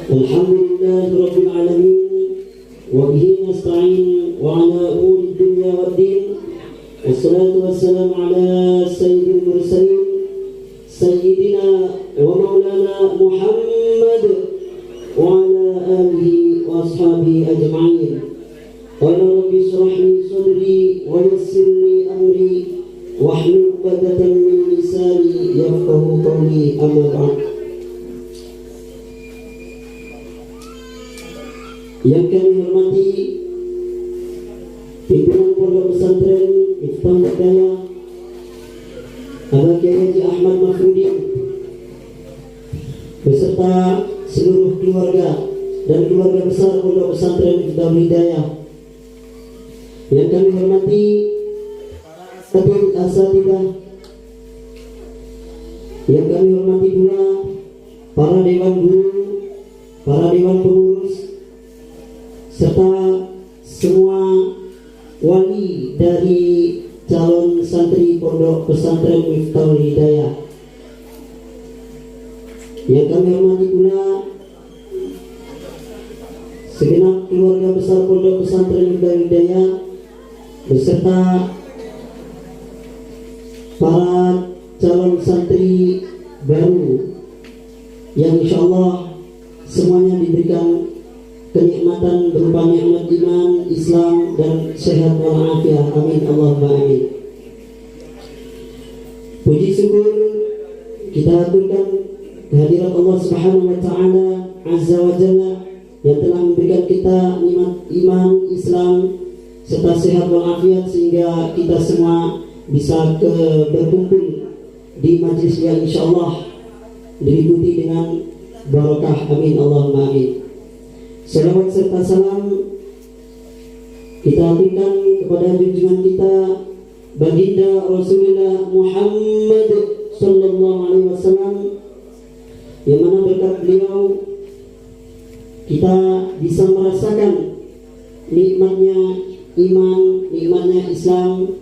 Alhamdulillahi Rabbil Alamin, wa bihi nasta'in wa ala umuri dunya waddin. Wassalatu wassalamu ala sayyidil mursalin sayyidina wa maulana Muhammad wa ala alihi wa ashabihi ajma'in. Qala rabbi shrah li sadri wa yassir li amri wahlul 'uqdatam min lisani yafqahu qawli, amma ba'd. Yang kami hormati pimpinan Pondok Pesantren Miftahul Hidayah, Abah Kiai Haji Ahmad Mafrudin beserta seluruh keluarga dan keluarga besar Pondok Pesantren Miftahul Hidayah. Yang kami hormati para asatidzah, yang kami hormati pula para dewan guru, para dewan pengurus, serta semua wali dari calon santri Pondok Pesantren Miftahul Hidayah. Yang kami hormati pula segenap keluarga besar Pondok Pesantren Miftahul Hidayah beserta para calon santri baru yang insyaallah semuanya diberikan kenikmatan berupa nikmat iman, Islam, dan sehat walafiat. Amin Allahumma amin. Puji syukur kita aturkan kehadirat Allah Subhanahu wa taala Azza wa Jalla yang telah memberikan kita nikmat iman, Islam, serta sehat walafiat sehingga kita semua bisa berkumpul di majlis yang insyaallah diikuti dengan barakah. Amin Allahumma amin. Salawat serta salam kita aturkan kepada junjungan kita baginda Rasulullah Muhammad sallallahu alaihi wasallam, yang mana berkat beliau kita bisa merasakan nikmatnya iman, nikmatnya Islam,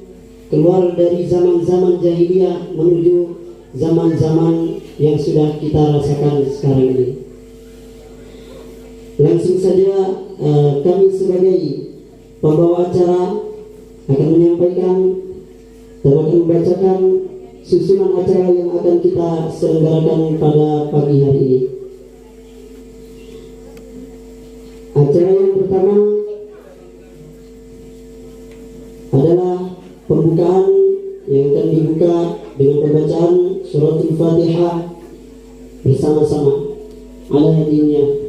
keluar dari zaman-zaman jahiliyah menuju zaman-zaman yang sudah kita rasakan sekarang ini. Langsung saja kami sebagai pembawa acara akan menyampaikan dan akan membacakan susunan acara yang akan kita selenggarakan pada pagi hari ini. Acara yang pertama adalah pembukaan yang akan dibuka dengan pembacaan surat Al-Fatihah bersama-sama ala hadinnya.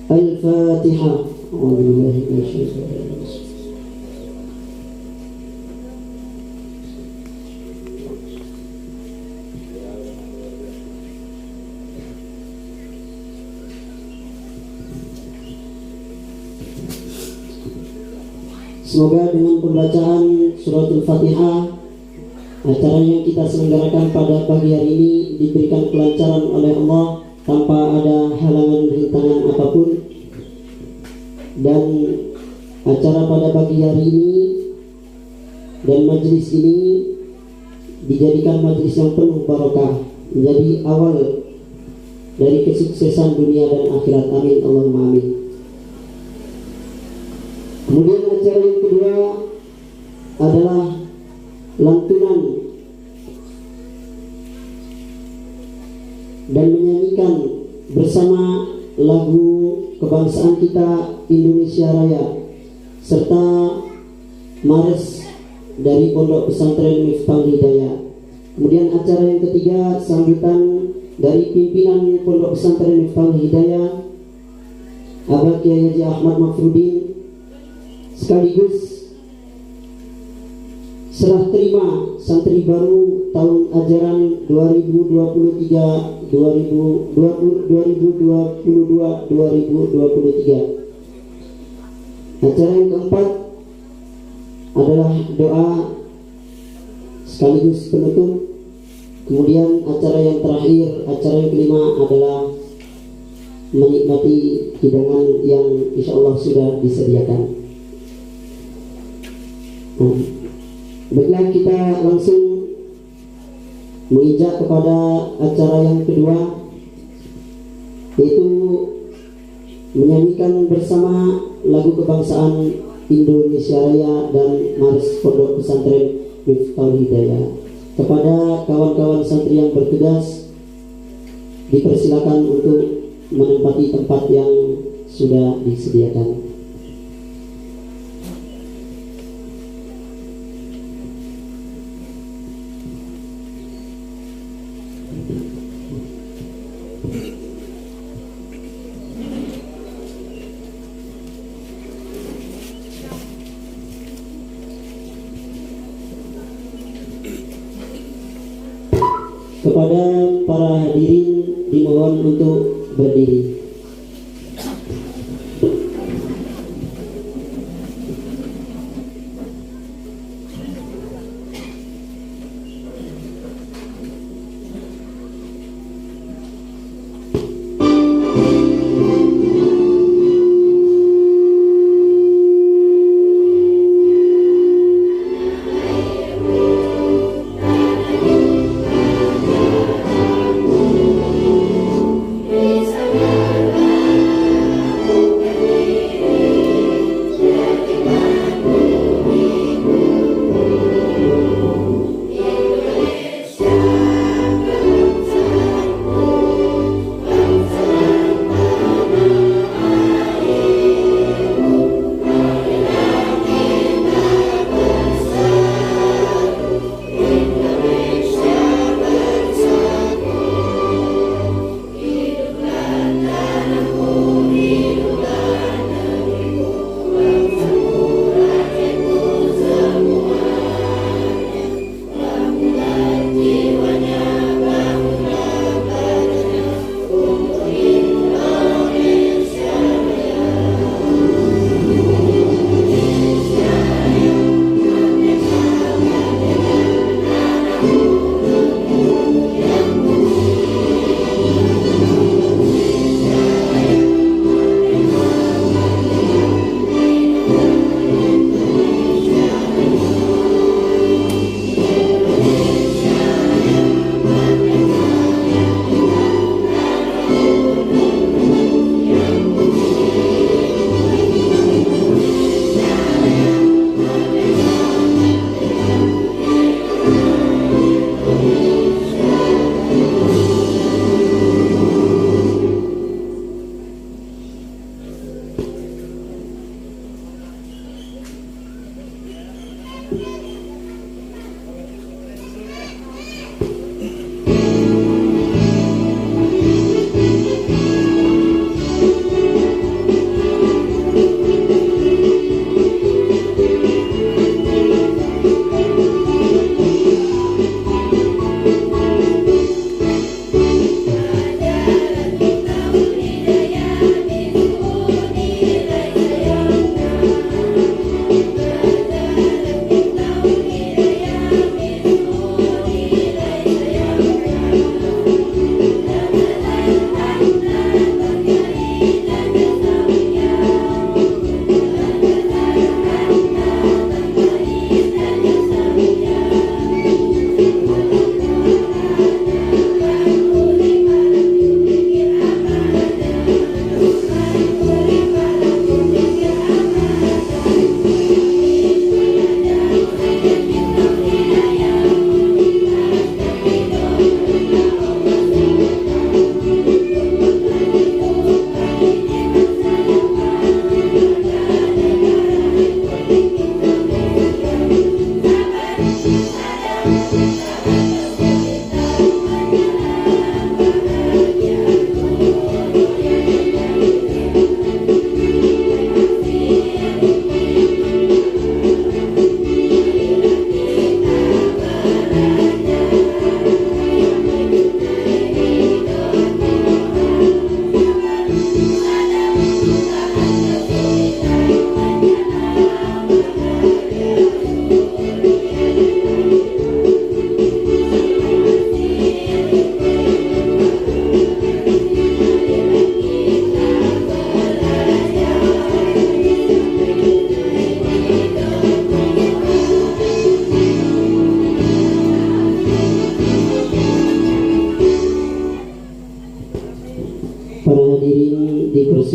Al-Fatihah. Semoga dengan pembacaan surat Al-Fatihah, acara yang kita selenggarakan pada pagi hari ini diberikan kelancaran oleh Allah tanpa ada halangan rintangan apapun, dan acara pada pagi hari ini dan majelis ini dijadikan majelis yang penuh barokah, menjadi awal dari kesuksesan dunia dan akhirat. Amin Allahumma amin. Kemudian acara yang kedua adalah lantunan dan menyanyikan bersama lagu kebangsaan kita Indonesia Raya serta Mares dari Pondok Pesantren Miftahul Hidayah. Kemudian acara yang ketiga sambutan dari pimpinan Pondok Pesantren Miftahul Hidayah, Abah Kiai Haji Ahmad Mafrudin, sekaligus serah terima santri baru tahun ajaran 2022-2023. Acara yang keempat adalah doa sekaligus penutup. Kemudian acara yang terakhir, acara yang kelima adalah menikmati hidangan yang insya Allah sudah disediakan. Baiklah, kita langsung menginjak kepada acara yang kedua, yaitu menyanyikan bersama lagu kebangsaan Indonesia Raya dan Mars Pondok Pesantren Miftahul Hidayah. Kepada kawan-kawan santri yang bertugas, dipersilakan untuk menempati tempat yang sudah disediakan. Kepada para hadirin dimohon untuk berdiri.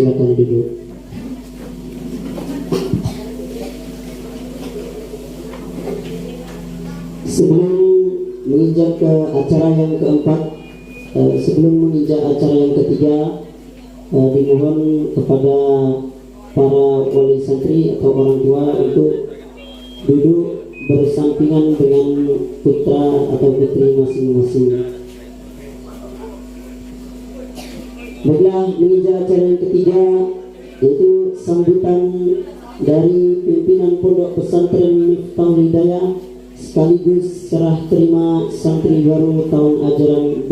silakan duduk. Sebelum menginjak ke acara yang keempat, sebelum menginjak acara yang ketiga, dimohon kepada para wali santri atau orang tua untuk duduk bersampingan dengan putra atau putri masing-masing. Baiklah, menginjak acara yang ketiga, yaitu sambutan dari pimpinan Pondok Pesantren Miftahul Hidayah sekaligus serah terima santri baru tahun ajaran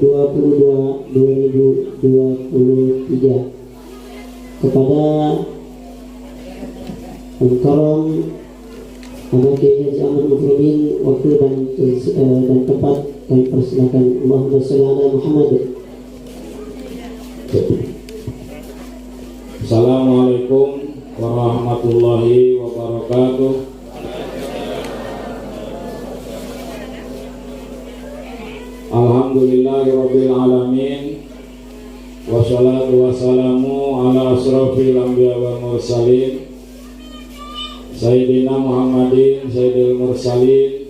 2022-2023 kepada Al-Karam Abah Kiai Haji Ahmad Mufrudin. Waktu dan tempat kami persilakan. Allahumma shalli ala Muhammad. Assalamualaikum warahmatullahi wabarakatuh. Alhamdulillahirabbil alamin. Wassalatu wassalamu ala asrofil anbiya wal mursalin Sayyidina Muhammadin sayyidil mursalin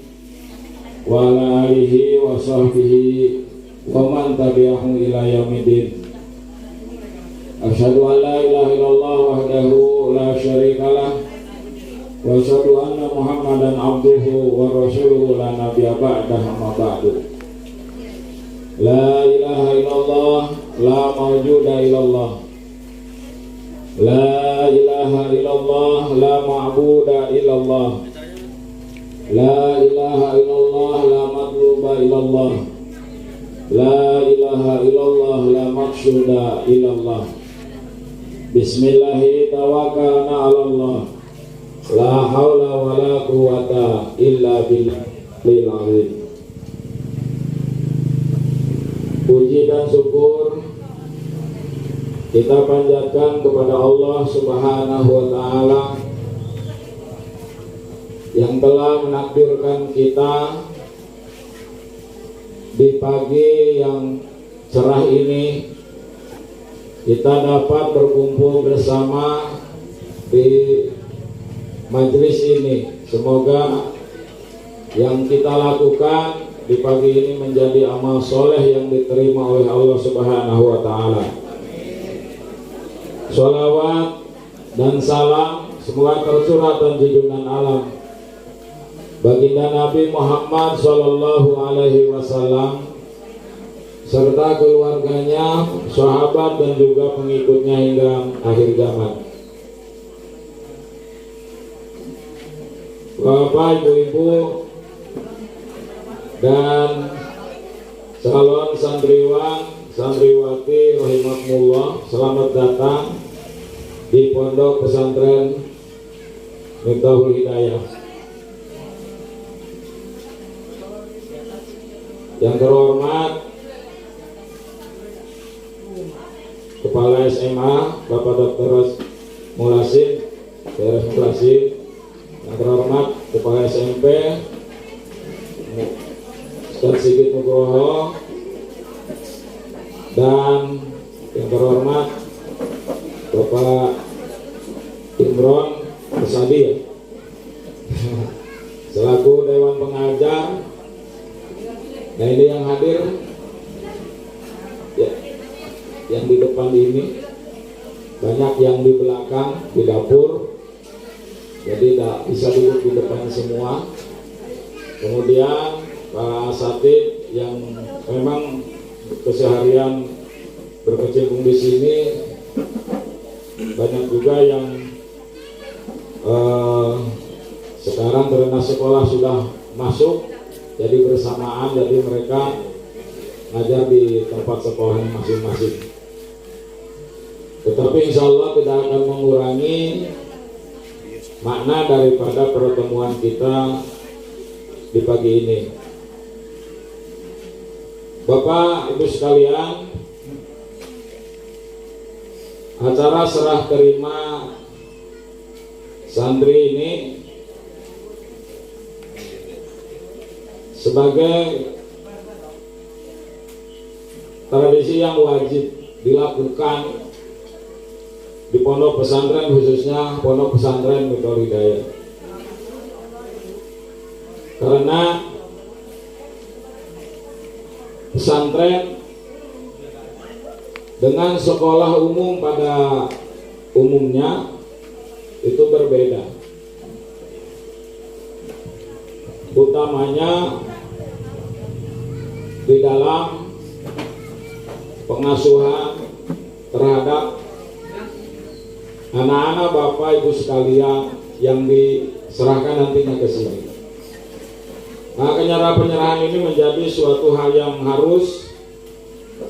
wa ala alihi wa sahbihi wa man tabi'ahum ila yaumidin. Asyhadu an la ilaha illallah wahdahu la syarikalah wa asyhadu anna Muhammadan abduhu wa rasuluhu la nabiyya ba'dahu amma ba'du. La ilaha illallah la mawjuda illallah. La ilaha illallah la ma'buda illallah. La ilaha illallah la matluba illallah. La ilaha illallah la maqsuda illallah. Bismillahi tawakkalna 'ala Allah. La haula wa la quwwata illa billahil azim. Puji dan syukur kita panjatkan kepada Allah Subhanahu wa ta'ala yang telah menakdirkan kita di pagi yang cerah ini kita dapat berkumpul bersama di majelis ini. Semoga yang kita lakukan di pagi ini menjadi amal soleh yang diterima oleh Allah Subhanahu wa ta'ala. Sholawat dan salam semoga tercurah dan junjungan alam baginda Nabi Muhammad sallallahu alaihi wasallam serta keluarganya, sahabat dan juga pengikutnya hingga akhir zaman. Bapak, Ibu-ibu dan calon santriwan, santriwati rahimakumullah, selamat datang di Pondok Pesantren Miftahul Hidayah. Yang terhormat Kepala SMA Bapak Dr. Mulasin, Daerah Mulasin. Yang terhormat Kepala SMP Ustaz Sigit Nugroho, dan yang terhormat Bapak Imron Kesadi selaku Dewan Pengajar. Nah, ini yang hadir ya, yang di depan ini, banyak yang di belakang di dapur, jadi tidak bisa duduk di depan semua. Kemudian para asatid yang memang keseharian berkecimpung di sini, banyak juga yang sekarang karena sekolah sudah masuk, jadi bersamaan, jadi mereka ngajar di tempat sekolah masing-masing. Tetapi insya Allah tidak akan mengurangi makna daripada pertemuan kita di pagi ini. Bapak Ibu sekalian, acara serah terima santri ini sebagai tradisi yang wajib dilakukan di pondok pesantren, khususnya pondok pesantren Miftaul Hidayah. Karena pesantren dengan sekolah umum pada umumnya itu berbeda, utamanya di dalam pengasuhan terhadap anak-anak Bapak Ibu sekalian yang diserahkan nantinya ke sini. Nah, penyerahan ini menjadi suatu hal yang harus,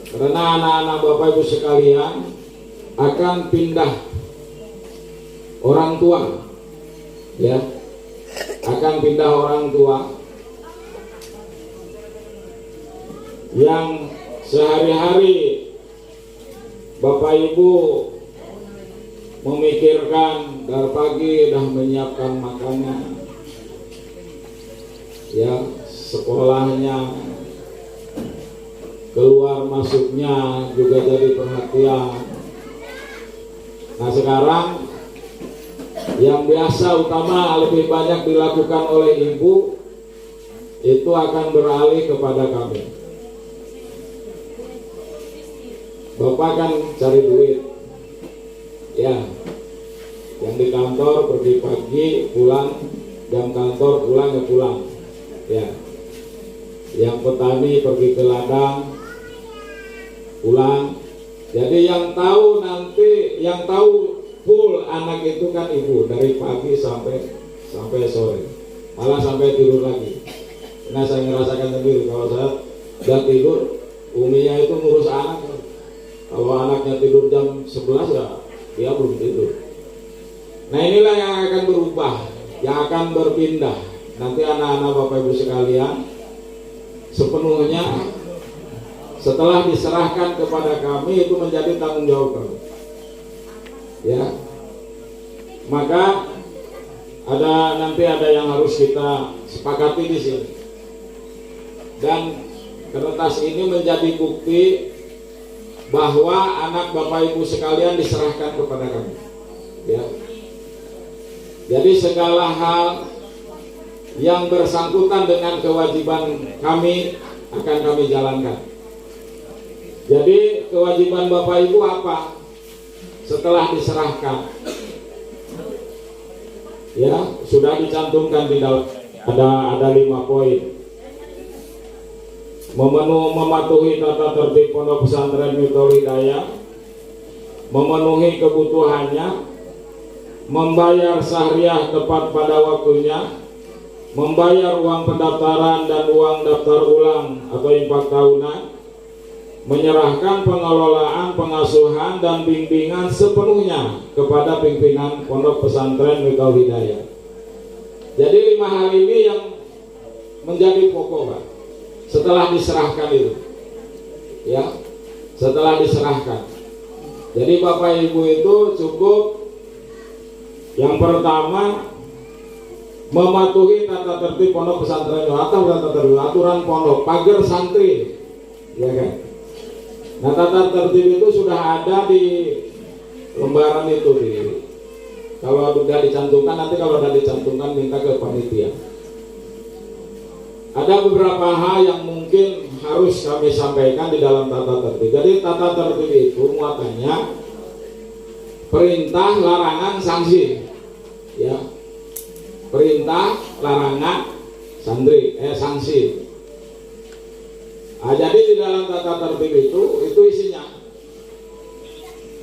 karena anak-anak Bapak Ibu sekalian akan pindah orang tua, ya, akan pindah orang tua yang sehari-hari Bapak Ibu memikirkan dari pagi dah menyiapkan makanan, ya, sekolahnya, keluar masuknya juga jadi perhatian. Nah, sekarang yang biasa utama lebih banyak dilakukan oleh ibu itu akan beralih kepada kami. Bapak kan cari duit, ya, yang di kantor pergi pagi, pulang jam kantor, pulang ya pulang, ya. Yang petani pergi ke ladang, pulang. Jadi yang tahu nanti, yang tahu full anak itu kan ibu, dari pagi sampai sore, malah sampai tidur lagi. Nah, saya ngerasakan sendiri, kalau saya udah tidur, uminya itu ngurus anak. Kalau anaknya tidur jam 11 ya dia belum tidur. Nah, inilah yang akan berubah, yang akan berpindah. Nanti anak-anak Bapak Ibu sekalian sepenuhnya setelah diserahkan kepada kami itu menjadi tanggung jawab kami, ya. Maka nanti ada yang harus kita sepakati di sini, dan kertas ini menjadi bukti bahwa anak Bapak Ibu sekalian diserahkan kepada kami, ya. Jadi segala hal yang bersangkutan dengan kewajiban kami akan kami jalankan. Jadi kewajiban Bapak Ibu apa? Setelah diserahkan, ya, sudah dicantumkan di dalam, ada 5 poin. Mematuhi tata tertib pondok pesantren Miftaul Hidayah, memenuhi kebutuhannya, membayar syahriah tepat pada waktunya, membayar uang pendaftaran dan uang daftar ulang atau infak tahunan, menyerahkan pengelolaan, pengasuhan dan bimbingan sepenuhnya kepada pimpinan pondok pesantren Miftaul Hidayah. Jadi 5 hal ini yang menjadi pokok, Pak. Setelah diserahkan itu, ya, setelah diserahkan. Jadi Bapak Ibu itu cukup yang pertama mematuhi tata tertib pondok pesantren atau aturan pondok, pagar santri, ya kan. Nah, tata tertib itu sudah ada di lembaran itu, kalau sudah dicantumkan, nanti kalau sudah dicantumkan minta ke panitia. Ada beberapa hal yang mungkin harus kami sampaikan di dalam tata tertib. Jadi tata tertib itu muatannya perintah, larangan, sanksi, ya. Perintah, larangan, sanksi. Nah, jadi di dalam tata tertib itu isinya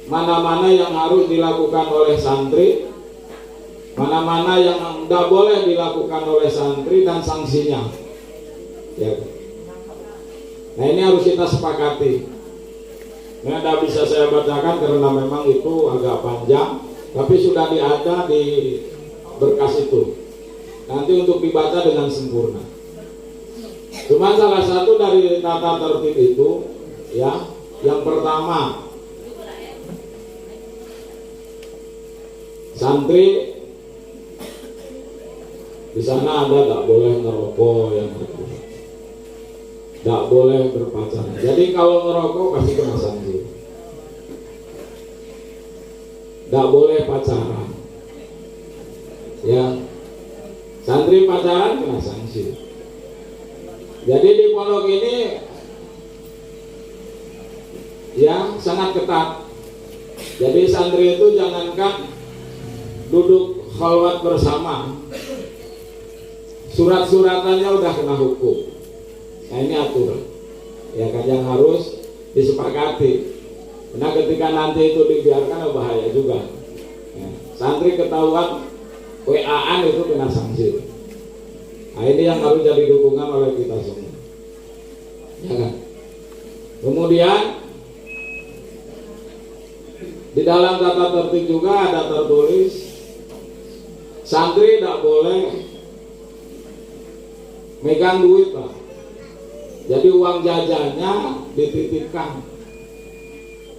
mana-mana yang harus dilakukan oleh santri, mana-mana yang tidak boleh dilakukan oleh santri, dan sanksinya, ya. Nah, ini harus kita sepakati. Ini tidak bisa saya bacakan karena memang itu agak panjang, tapi sudah ada di berkas itu. Nanti untuk dibaca dengan sempurna. Cuma salah satu dari tata tertib itu, ya, yang pertama, santri di sana ada tak boleh ngerokok, yang tak boleh berpacaran. Jadi kalau ngerokok pasti kena sanksi. tidak boleh pacaran. Ya, santri pacaran kena sanksi. Jadi di pondok ini ya sangat ketat. Jadi santri itu jangankan duduk khalwat bersama, surat-suratannya udah kena hukum. Nah ini aturan ya kan yang harus disepakati. Karena ketika nanti itu dibiarkan bahaya juga ya. Santri ketahuan WA-an itu kena sanksi. Nah ini yang harus jadi dukungan oleh kita semua ya kan. Kemudian di dalam tata tertib juga ada tertulis santri tidak boleh megang duit Pak. Jadi uang jajannya dititipkan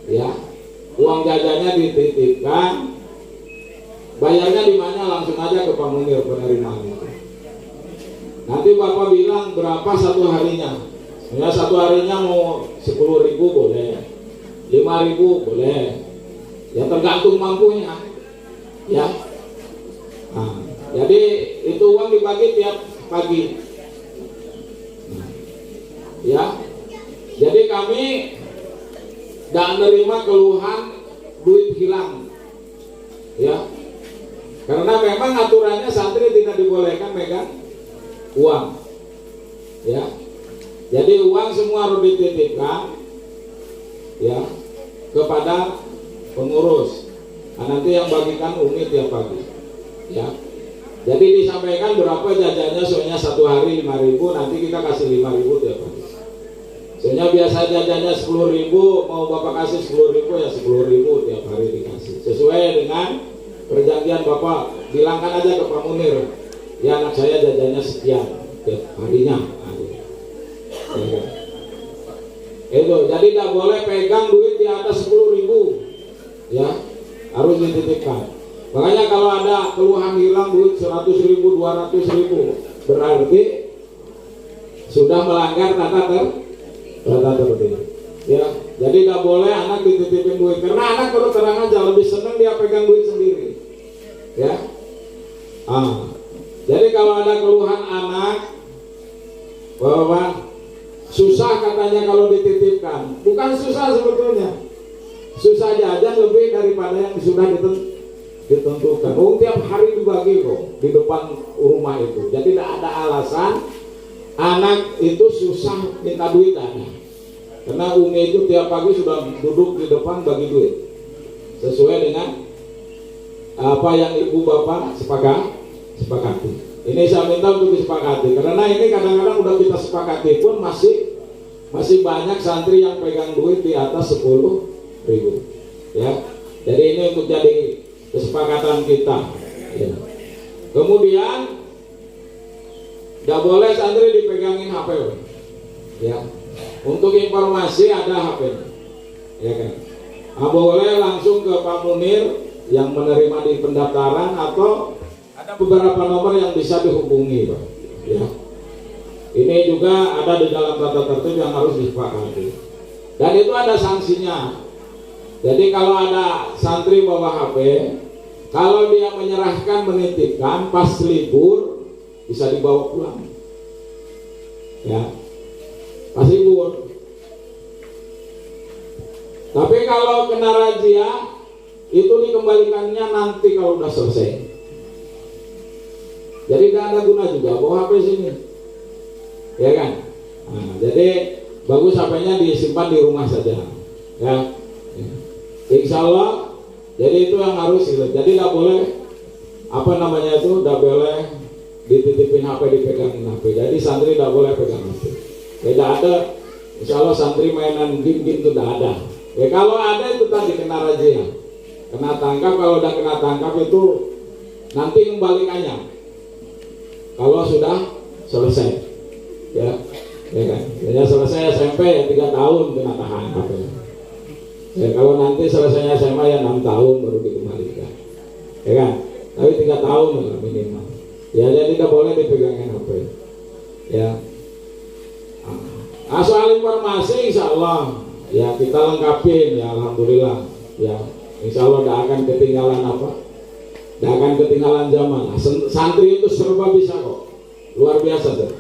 ya, uang jajannya dititipkan, bayarnya di mana langsung aja ke Pak Munir penerimaan itu. Nanti Bapak bilang berapa satu harinya, ya satu harinya mau 10.000 boleh, 5.000 boleh, ya tergantung mampunya ya. Nah, jadi itu uang dibagi tiap pagi ya. Jadi kami tidak menerima keluhan duit hilang ya, karena memang aturannya santri tidak dibolehkan megang uang ya. Jadi uang semua harus dititipkan ya kepada pengurus. Nah, nanti yang bagikan Umi tiap pagi ya. Jadi disampaikan berapa jajannya, soalnya satu hari 5.000, nanti kita kasih 5.000 tiap hari. Soalnya biasa jajannya 10.000, mau Bapak kasih 10.000 ya 10.000 tiap hari dikasih. Sesuai dengan perjanjian Bapak, bilangkan aja ke Pak Munir, ya anak saya jajannya sekian tiap harinya. Ya. Itu, jadi tidak boleh pegang duit di atas 10.000 ya, harus dititipkan. Makanya kalau ada keluhan hilang duit 100.000, 200.000, berarti sudah melanggar tata tertib ya. Jadi tidak boleh anak dititipin duit, karena anak terus terang aja lebih senang dia pegang duit sendiri ya. Jadi kalau ada keluhan anak bahwa susah katanya kalau dititipkan, bukan susah sebetulnya, susah jajan lebih daripada yang sudah ditentukan. Tiap hari dibagi kok di depan rumah itu. Jadi tidak ada alasan anak itu susah minta duit ada. Karena Umi itu tiap pagi sudah duduk di depan bagi duit sesuai dengan apa yang ibu bapak sepakati. Ini saya minta untuk disepakati, karena ini kadang-kadang udah kita sepakati pun masih banyak santri yang pegang duit di atas 10.000 ya. Jadi ini untuk jadi kesepakatan kita ya. Kemudian tidak boleh santri dipegangin HP ya. Untuk informasi ada HP ya kan. Boleh langsung ke Pak Munir yang menerima di pendaftaran, atau ada beberapa nomor yang bisa dihubungi Pak ya. Ini juga ada di dalam tata tertib yang harus disepakati, dan itu ada sanksinya. Jadi kalau ada santri bawa HP, kalau dia menyerahkan, menitipkan pas libur, bisa dibawa pulang ya, pas libur. Tapi kalau kena razia, itu dikembalikannya nanti kalau udah selesai. Jadi tidak ada guna juga bawa HP sini ya kan. Nah, jadi bagus HP-nya disimpan di rumah saja ya. Insya Allah. Jadi itu yang harus gitu. Jadi tidak boleh tidak boleh dititipin HP, dipegangin HP. Jadi santri tidak boleh pegang HP. Tidak ada. Insya Allah santri mainan game itu tidak ada. Ya kalau ada itu tadi kena razia, kena tangkap. Kalau udah kena tangkap itu nanti kembalikannya kalau sudah selesai ya kan. Ya selesai SMP ya 3 tahun kena tahan HP. Ya kalau nanti selesainya SMA ya 6 tahun baru dikembalikan ya kan. Tapi 3 tahun minimal ya. Jadi tidak boleh dipegangin HP ya. Soal informasi insya Allah ya kita lengkapin ya, alhamdulillah ya. Insya Allah tidak akan ketinggalan apa? Tidak akan ketinggalan zaman. Santri itu serba bisa kok, luar biasa tuh.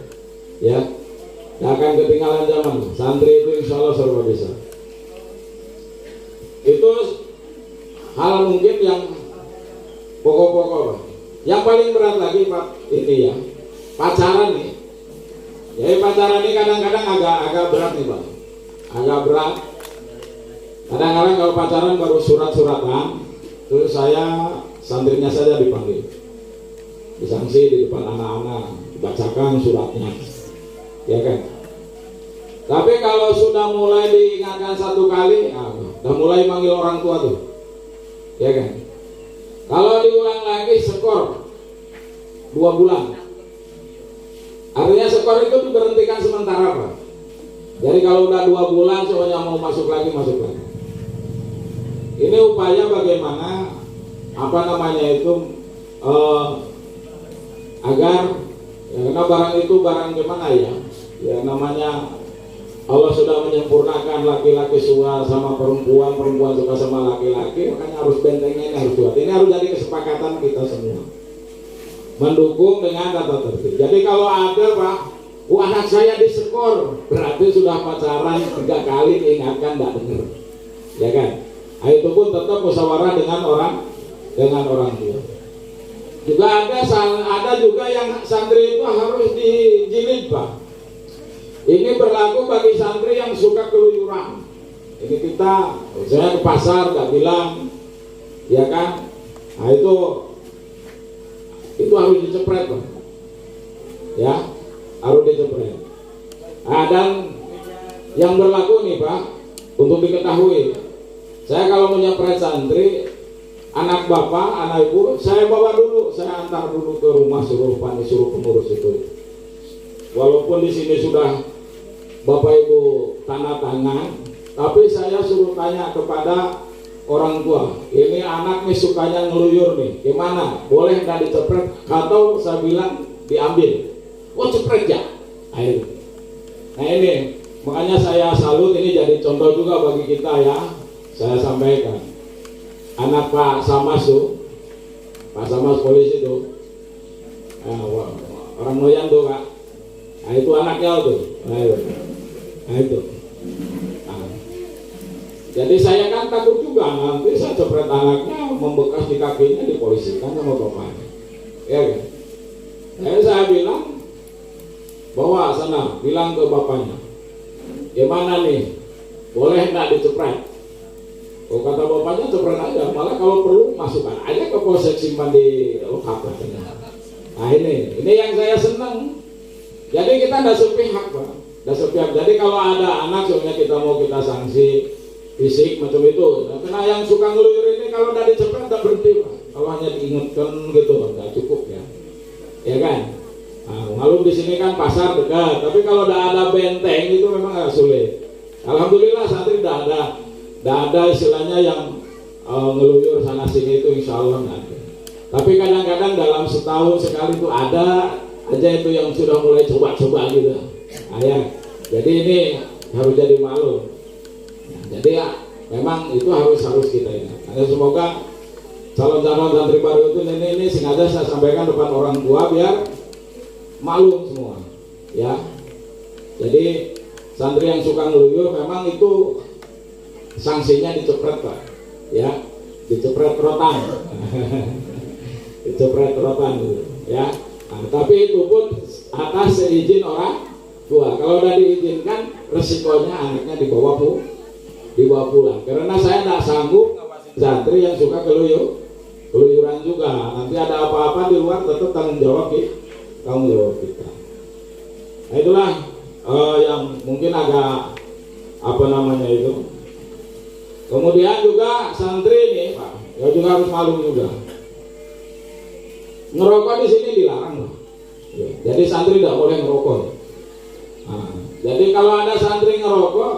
Ya, tidak akan ketinggalan zaman. Santri itu insya Allah serba bisa. Itu hal mungkin yang pokok-pokok. Yang paling berat lagi Pak, ini ya, pacaran nih. Jadi pacaran ini kadang-kadang agak berat nih Pak, agak berat. Kadang-kadang kalau pacaran baru surat-suratan, terus saya santrinya saja dipanggil, disangsi di depan anak-anak, dibacakan suratnya, ya kan. Tapi kalau sudah mulai diingatkan satu kali, udah mulai manggil orang tua tuh, ya kan. Kalau diulang lagi skor 2 bulan. Artinya skor itu diberhentikan sementara Pak. Jadi kalau udah 2 bulan semuanya mau masuk lagi, masuk lagi. Ini upaya bagaimana agar ya, karena barang itu barang gimana ya? Ya namanya Allah sudah menyempurnakan laki-laki suka sama perempuan, perempuan suka sama laki-laki, makanya harus bentengnya ini harus kuat. Ini harus jadi kesepakatan kita semua. Mendukung dengan tata tertib. Jadi kalau ada Pak, anak saya diskor, berarti sudah pacaran 3 kali diingatkan tidak benar, ya kan? Nah, itu pun tetap musyawarah dengan orang tua. Juga ada juga yang santri itu harus dijilid Pak. Ini berlaku bagi santri yang suka keluyuran. Ini saya ke pasar nggak bilang, ya kan? Nah itu harus dicepret Pak. Ya, harus dicepret. Nah, dan yang berlaku nih Pak, untuk diketahui, saya kalau menyepret santri, anak bapak, anak ibu, saya bawa dulu, saya antar dulu ke rumah, suruh pengurus itu. Walaupun di sini sudah bapak ibu tanda tangan, tapi saya suruh tanya kepada orang tua, ini anak nih sukanya ngeluyur nih, gimana? Boleh nggak dicepret? Atau saya bilang diambil, cepret ya. Nah ini, makanya saya salut, ini jadi contoh juga bagi kita ya. Saya sampaikan, anak Pak Samas polisi itu, orang Noyan tuh Kak, nah itu anaknya tuh, nah itu. Jadi saya kan takut juga nanti saya cepret anaknya membekas di kakinya, dipolisikan sama bapaknya, ya kan? Jadi saya bilang, bawa sana, bilang ke bapaknya, gimana nih, boleh nggak dicepret? Oh kata bapaknya cepret aja, malah kalau perlu masukkan aja ke polsek simpan di lokap. Nah ini yang saya senang. Jadi kita tidak sepihak Pak, tidak sepihak. Jadi kalau ada anak sebenarnya kita sanksi fisik macam itu. Nah, karena yang suka ngeluyur ini kalau tidak dicepret tidak berhenti Pak. Kalau hanya diingatkan gitu tidak cukup ya, ya kan? Nah, lalu di sini kan pasar dekat, tapi kalau tidak ada benteng itu memang agak sulit. Alhamdulillah santri tidak ada istilahnya yang ngeluyur sana sini itu insya Allah nggak ada. Tapi kadang-kadang dalam setahun sekali itu ada aja itu yang sudah mulai coba-coba gitu. Nah, ya. Jadi ini harus jadi malu. Nah, jadi ya memang itu harus kita ingat. Nah, semoga calon-calon santri baru itu ini sengaja saya sampaikan depan orang tua biar maklum semua. Ya. Jadi santri yang suka ngeluyur memang itu sanksinya dicepret Pak, ya, dicepret rotan, dicepret rotan, ya. Nah, tapi itu pun atas seizin orang tua. Kalau udah diizinkan, resikonya anaknya dibawa pulang. Karena saya tidak sanggup santri yang suka keluyuran juga. Nanti ada apa-apa di luar tetap tanggung jawab kita. Nah itulah yang mungkin agak itu. Kemudian juga santri ini Pak, ya juga harus maklum juga. Ngerokok di sini dilarang loh. Ya, jadi santri tidak boleh ngerokok. Nah, jadi kalau ada santri ngerokok,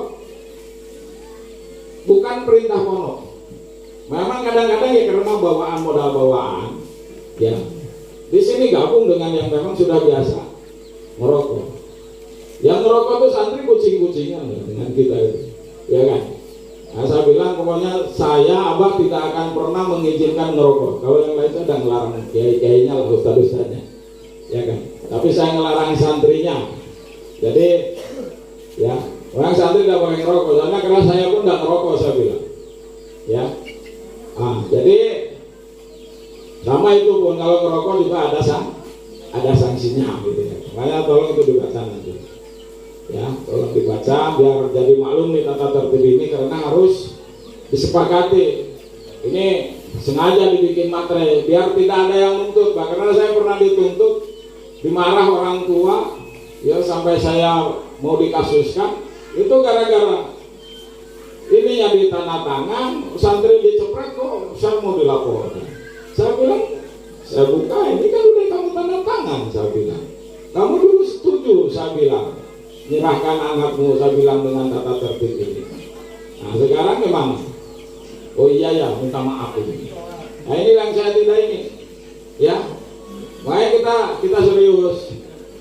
bukan perintah pondok. Memang kadang-kadang ya karena modal bawaan, ya. Di sini gabung dengan yang memang sudah biasa ngerokok. Yang ngerokok itu santri kucing-kucingan ya, dengan kita itu, ya kan? Nah, saya bilang pokoknya abah tidak akan pernah mengizinkan ngerokok. Kalau yang lain saya udah ngelarang kiai-kiainya lah, ustadz-ustadznya, ya kan. Tapi saya ngelarang santrinya. Jadi ya, orang santri tidak boleh ngerokok. Karena saya pun tidak ngerokok, saya bilang. Ya, jadi sama itu pun kalau ngerokok juga ada sanksinya gitu ya. Makanya tolong itu dibaca nanti. Ya, tolong dibaca biar jadi maklum nih tata tertib ini, karena harus disepakati. Ini sengaja dibikin materai biar tidak ada yang nuntut. Karena saya pernah dituntut, dimarah orang tua, ya sampai saya mau dikasuskan. Itu gara-gara ini yang di tanda tangan, santri dicepret kok saya mau dilaporkan. Saya bilang, saya buka ini kan udah kamu tanda tangan, saya bilang. Kamu dulu setuju, saya bilang. Nyerahkan anakmu, saya bilang, dengan tata tertib ini. Nah sekarang memang, oh iya ya, minta maaf ini. Nah ini yang saya tidak ingin, ya. Makanya kita serius,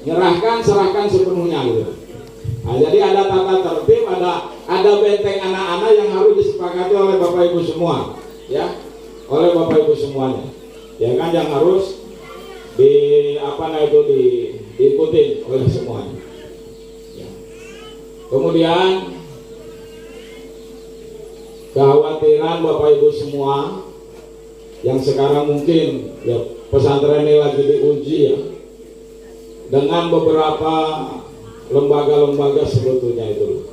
serahkan sepenuhnya gitu. Nah, jadi ada tata tertib, ada benteng anak-anak yang harus disepakati oleh Bapak Ibu semua, ya, oleh Bapak Ibu semuanya, ya kan, yang harus diikuti oleh semuanya. Kemudian kekhawatiran Bapak Ibu semua yang sekarang mungkin ya pesantren ini lagi diuji ya dengan beberapa lembaga-lembaga sebetulnya itu,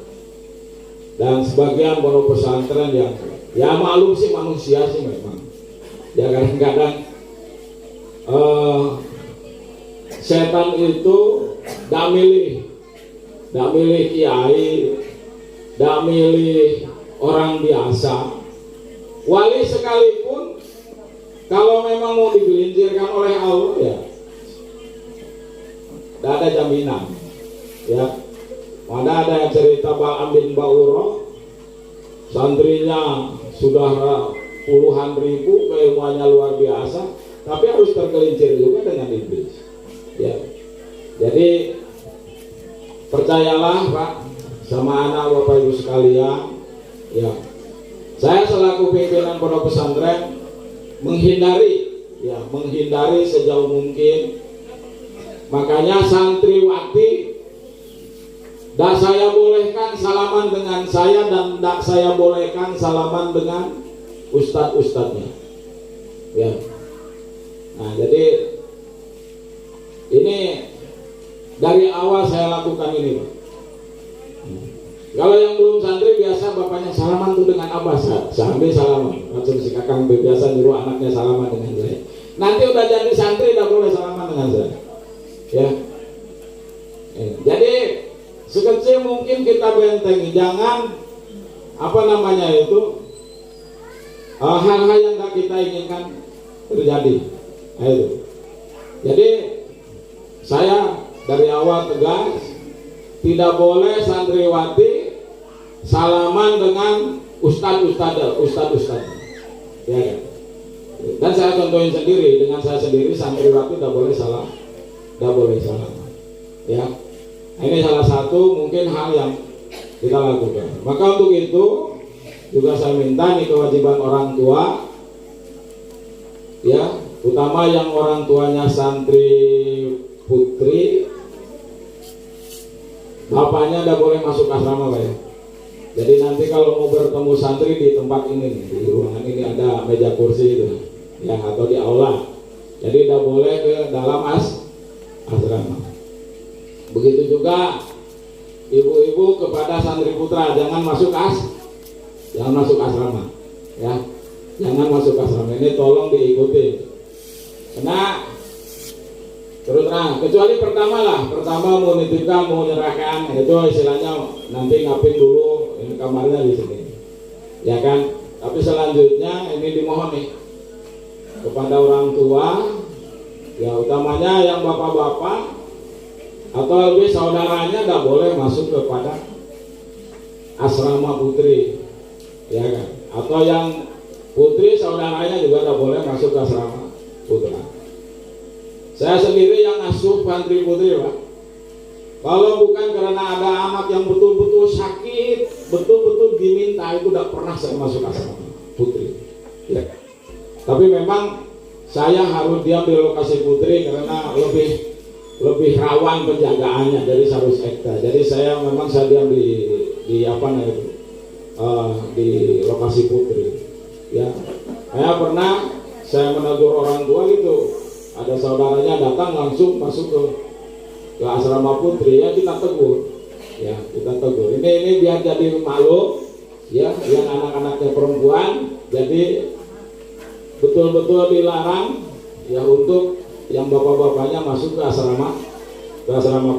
dan sebagian pondok pesantren yang ya maklum sih, manusia sih memang ya, kadang-kadang setan itu tidak milih kiai, tidak milih orang biasa, wali sekalipun. Kalau memang mau digelincirkan oleh Allah ya tidak ada jaminan, ya. Mana ada yang cerita Ba'am bin Ba'urah, santrinya sudah puluhan ribu, keilmuannya luar biasa, tapi harus tergelincir juga dengan iblis, ya. Jadi percayalah Pak sama anak Bapak Ibu sekalian, ya. Saya selaku pimpinan pondok pesantren menghindari sejauh mungkin. Makanya santriwati tidak saya bolehkan salaman dengan saya, dan tidak saya bolehkan salaman dengan ustadz-ustadznya, ya. Nah jadi ini dari awal saya lakukan ini, Pak. Kalau yang belum santri biasa bapaknya salaman tuh dengan abah, saya ambil salaman, langsung si kakang biasa nyuruh anaknya salaman dengan saya. Nanti udah jadi santri tidak boleh salaman dengan saya, ya. Jadi sekecil mungkin kita bentengi, jangan hal-hal yang tak kita inginkan terjadi. Ayo. Jadi saya dari awal tegas, tidak boleh santriwati salaman dengan ustadz, ya kan? Dan saya contohin sendiri, dengan saya sendiri santriwati tidak boleh salaman, ya. Ini salah satu mungkin hal yang kita lakukan. Maka untuk itu juga saya minta nih kewajiban orang tua, ya, utama yang orang tuanya santri putri, bapaknya tidak boleh masuk asrama, Pak, ya. Jadi nanti kalau mau bertemu santri di tempat ini, di ruangan ini ada meja kursi itu, ya, atau di aula. Jadi tidak boleh ke dalam asrama. Begitu juga ibu-ibu kepada santri putra, jangan masuk asrama, ya, jangan masuk asrama. Ini tolong diikuti. Karena terus terang, kecuali pertama mau nitipkan, mau nyerahkan, itu istilahnya nanti ngapin dulu, ini kamarnya di sini, ya kan. Tapi selanjutnya ini dimohon nih kepada orang tua, ya, utamanya yang bapak-bapak atau lebih saudaranya tidak boleh masuk kepada asrama putri, ya kan. Atau yang putri saudaranya juga tidak boleh masuk ke asrama putra. Saya sendiri yang asuh santri putri, Pak. Kalau bukan karena ada anak yang betul-betul sakit, betul-betul diminta itu tidak pernah saya masuk asrama putri. Ya. Tapi memang saya harus diam di lokasi putri karena lebih rawan penjagaannya dari Sarus Ekta. Jadi saya diam di apa namanya itu di lokasi putri. Ya, saya menegur orang tua gitu. Ada saudaranya datang langsung masuk ke asrama putri, ya kita tegur. Ini biar jadi malu, ya, yang anak-anaknya perempuan, jadi betul-betul dilarang, ya, untuk yang bapak-bapaknya masuk ke asrama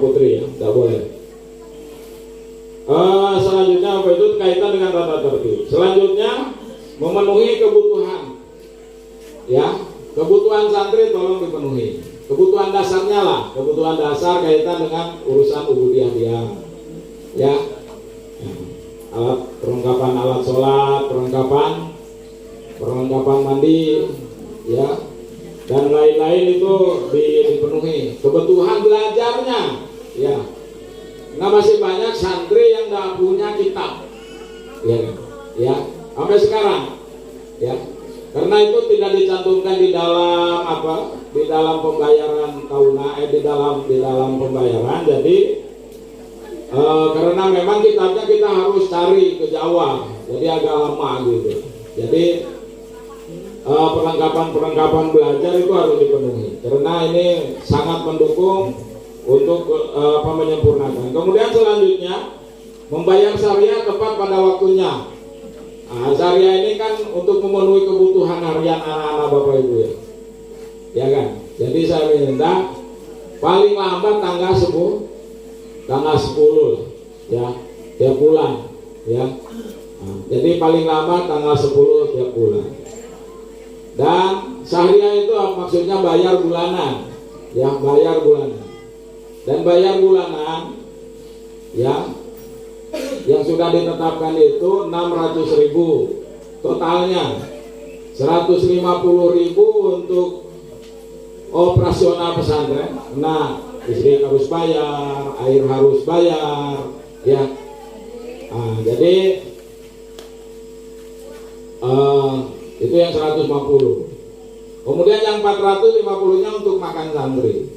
putri, ya, tidak boleh. Selanjutnya apa itu kaitan dengan tata tertib. Selanjutnya memenuhi kebutuhan, ya, kebutuhan santri tolong dipenuhi. Kebutuhan dasarnya lah, kebutuhan dasar kaitan dengan urusan ubudiyah dia, ya, perlengkapan alat sholat, perlengkapan mandi, ya, dan lain-lain itu dipenuhi. Kebutuhan belajarnya, ya. Nah, masih banyak santri yang tidak punya kitab, ya, sampai sekarang, ya, karena itu tidak dicantumkan di dalam di dalam pembayaran di dalam pembayaran. Jadi karena memang kitabnya kita harus cari ke Jawa, jadi agak lama gitu. Jadi perlengkapan belajar itu harus dipenuhi karena ini sangat mendukung untuk menyempurnakan. Kemudian selanjutnya membayar syariah tepat pada waktunya. Syariah ini kan untuk memenuhi kebutuhan harian anak-anak Bapak Ibu, ya kan. Jadi saya minta paling lambat tanggal 10 ya, tiap bulan, ya. Jadi paling lambat tanggal 10 tiap bulan. Dan syariah itu maksudnya bayar bulanan, ya, bayar bulanan. Dan bayar bulanan, ya, yang sudah ditetapkan itu 600.000 totalnya, 150.000 untuk operasional pesantren. Nah, listrik harus bayar, air harus bayar, ya. Jadi itu yang 150. Kemudian yang 450-nya untuk makan santri.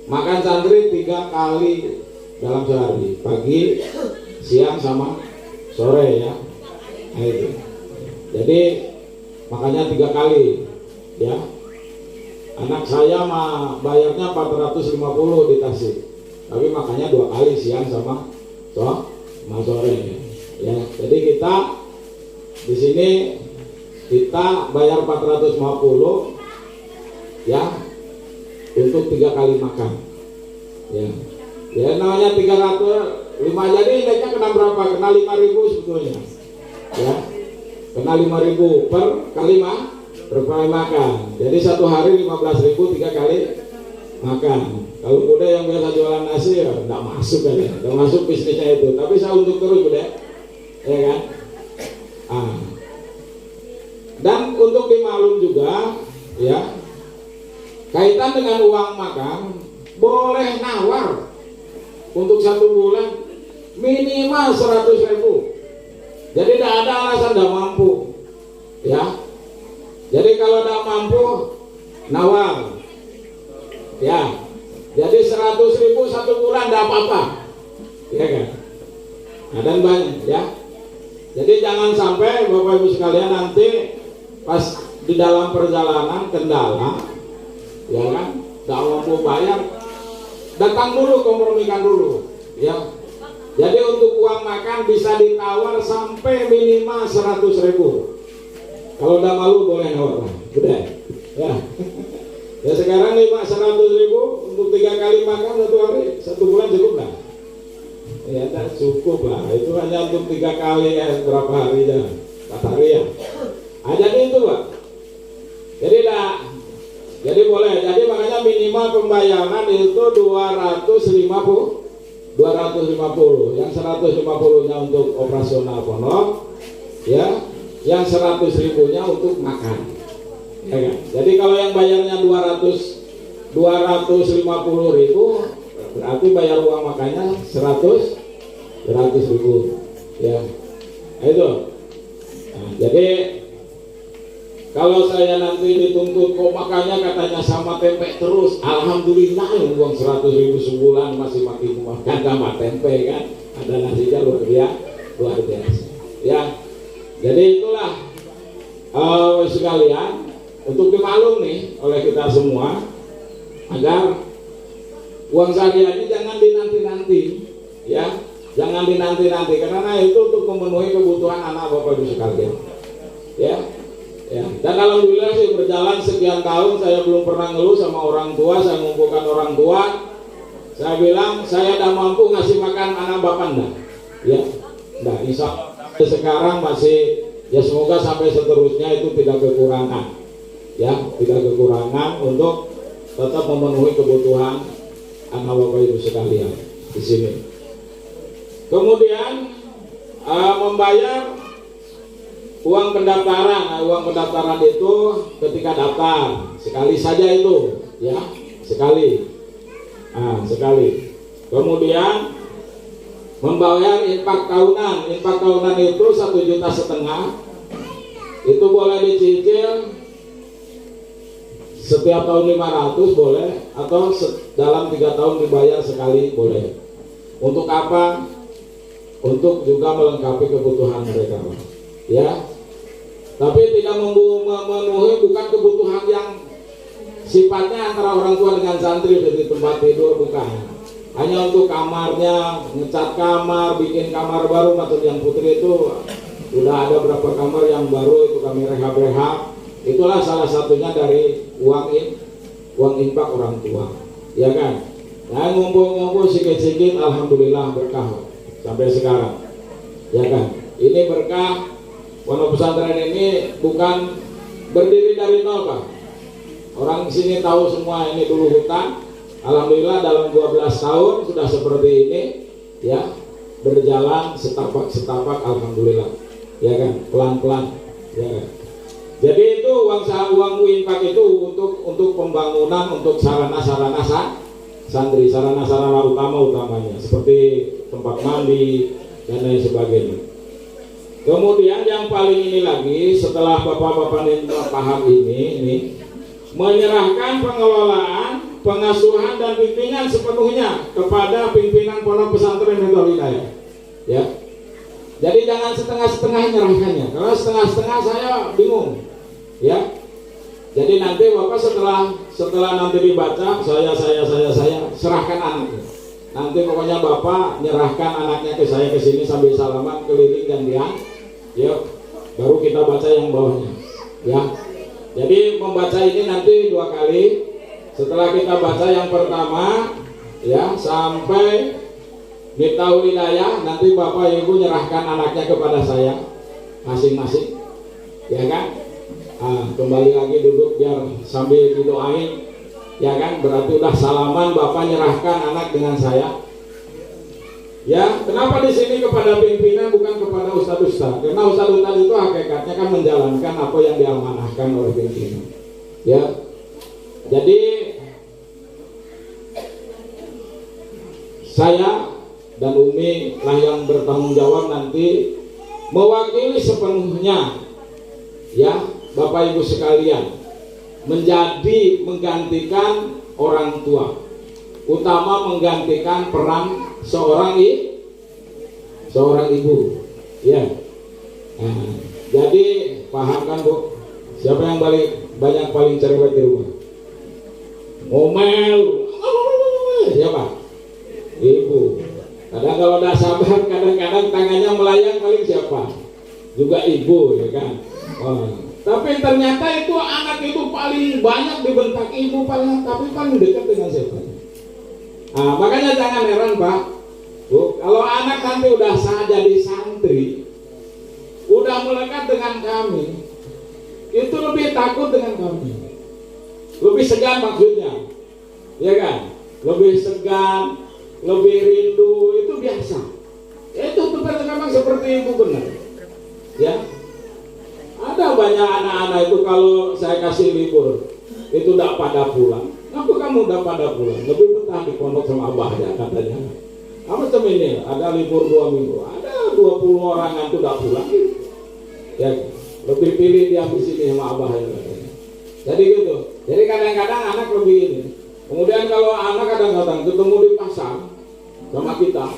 Makan santri 3 kali dalam sehari, pagi, siang, sama sore, ya. Nah, itu. Jadi makanya 3 kali, ya. Anak saya mah bayarnya 450 di Tasik, tapi makanya 2 kali, siang sama sore, ya. Jadi kita di sini kita bayar 450, ya, untuk 3 kali makan, ya. Ya, namanya 305, jadi indeksnya kena berapa? Kena 5.000 sebetulnya, ya. Kena 5.000 per kali makan. Jadi 1 hari 15.000 3 kali makan. Kalau Bude yang biasa jualan nasi, ya enggak masuk kan, ya. Enggak masuk bisnisnya itu. Tapi saya untuk terus, Bude, ya kan. Dan untuk dimaklum juga, ya, kaitan dengan uang makan boleh nawar untuk 1 bulan minimal 100.000. Jadi tidak ada alasan tidak mampu, ya. Jadi kalau tidak mampu nawar, ya. Jadi 100.000 1 bulan tidak apa-apa, ya kan. Nah, dan banyak, ya. Jadi jangan sampai Bapak Ibu sekalian nanti pas di dalam perjalanan kendala, ya kan, tidak mampu bayar, datang dulu, kompromikan dulu, ya. Jadi untuk uang makan bisa ditawar sampai minimal 100.000. Kalau udah malu boleh nawar, udah, ya. Ya sekarang 100.000 untuk 3 kali makan 1 hari, 1 bulan cukup lah. Ya tak cukup lah, itu hanya untuk 3 kali, ya, berapa hari ya, 4 hari, ya. Jadi itu, Pak. Jadi boleh. Jadi makanya minimal pembayaran itu 250. Yang 150-nya untuk operasional pondok, ya. Yang 100.000-nya untuk makan. Ya kan? Jadi kalau yang bayarnya 250.000, berarti bayar uang makannya 100.000, ya. Nah, itu. Nah, jadi kalau saya nanti dituntut kok makanya katanya sama tempe terus, alhamdulillah yang uang 100.000 sebulan masih makin makan sama tempe kan, ada nasinya luar biasa. Ya, jadi itulah sekalian untuk dimaklum nih oleh kita semua agar uang syariah ini jangan dinanti-nanti, ya, jangan dinanti-nanti karena itu untuk memenuhi kebutuhan anak bapak ibu sekalian, ya. Ya, dan alhamdulillah sih berjalan sekian tahun saya belum pernah ngeluh sama orang tua. Saya mengumpulkan orang tua, saya bilang saya tidak mampu ngasih makan anak bapak enggak, ya, enggak. Insya Allah sampai sekarang masih, ya semoga sampai seterusnya itu tidak kekurangan, ya, tidak kekurangan untuk tetap memenuhi kebutuhan anak bapak ibu sekalian di sini. Kemudian membayar uang pendaftaran. Nah, uang pendaftaran itu ketika daftar sekali saja itu, ya, sekali. Nah, sekali. Kemudian membayar infak tahunan. Infak tahunan itu 1,5 juta. Itu boleh dicicil setiap tahun 500 boleh, atau dalam 3 tahun dibayar sekali boleh. Untuk apa? Untuk juga melengkapi kebutuhan mereka, ya. Tapi tidak memenuhi, bukan kebutuhan yang sifatnya antara orang tua dengan santri dari tempat tidur, bukan. Hanya untuk kamarnya, ngecat kamar, bikin kamar baru. Maksud yang putri itu udah ada berapa kamar yang baru itu kami rehab. Itulah salah satunya dari uang infak orang tua, ya kan. Nah, ngumpul-ngumpul sikit-sikit, alhamdulillah berkah sampai sekarang, ya kan. Ini berkah. Pondok pesantren ini bukan berdiri dari nol, Pak. Orang sini tahu semua ini dulu hutan. Alhamdulillah dalam 12 tahun sudah seperti ini, ya, berjalan setapak, alhamdulillah, ya kan, pelan-pelan, ya kan. Jadi itu uang infak itu untuk pembangunan, untuk sarana-sarana santri, sarana-sarana utamanya seperti tempat mandi dan lain sebagainya. Kemudian yang paling ini lagi, setelah bapak-bapak ini paham ini menyerahkan pengelolaan, pengasuhan dan bimbingan sepenuhnya kepada pimpinan pondok pesantren Miftaul Hidayah, ya. Jadi jangan setengah-setengah nyerahkannya. Kalau setengah-setengah saya bingung, ya. Jadi nanti bapak setelah nanti dibaca saya serahkan anaknya. Nanti pokoknya bapak nyerahkan anaknya ke saya, ke sini sambil salaman keliling gantian, ya, baru kita baca yang bawahnya, ya. Jadi membaca ini nanti 2 kali. Setelah kita baca yang pertama, ya, sampai Miftaul Hidayah, nanti bapak ibu nyerahkan anaknya kepada saya masing-masing, ya kan. Kembali lagi duduk biar sambil didoain, ya kan, berarti udah salaman, bapak nyerahkan anak dengan saya. Ya, kenapa di sini kepada pimpinan bukan kepada ustadz-ustadz? Karena ustadz-ustadz itu hakikatnya kan menjalankan apa yang diamanahkan oleh pimpinan. Ya, jadi saya dan Umi lah yang bertanggung jawab nanti mewakili sepenuhnya, ya, Bapak Ibu sekalian, menjadi menggantikan orang tua, utama menggantikan peran seorang ibu, ya. Nah, jadi paham kan Bu? Siapa yang paling cerewet di rumah? Ngomel, siapa? Ibu. Kadang kalau udah sabar, kadang-kadang tangannya melayang, paling siapa? Juga ibu, ya kan. Tapi ternyata itu anak itu paling banyak dibentak ibu, tapi paling dekat dengan siapa? Makanya jangan heran Pak, Bu, kalau anak nanti udah jadi santri, udah melekat dengan kami, itu lebih takut dengan kami, lebih segan maksudnya, ya kan? Lebih segan, lebih rindu, itu biasa. Itu memang seperti itu benar, ya. Ada banyak anak-anak itu kalau saya kasih libur itu tidak pada pulang. Kenapa kamu tidak pada pulang? Lebih betah di pondok sama abah ya katanya. Apa macam ini? Ada libur 2 minggu, ada 20 orangan tuh udah pulang ya, lebih pilih dia di sini sama abah ya katanya. Jadi gitu. Jadi kadang-kadang anak lebih ini. Kemudian kalau anak kadang-kadang ketemu di pasar sama kita,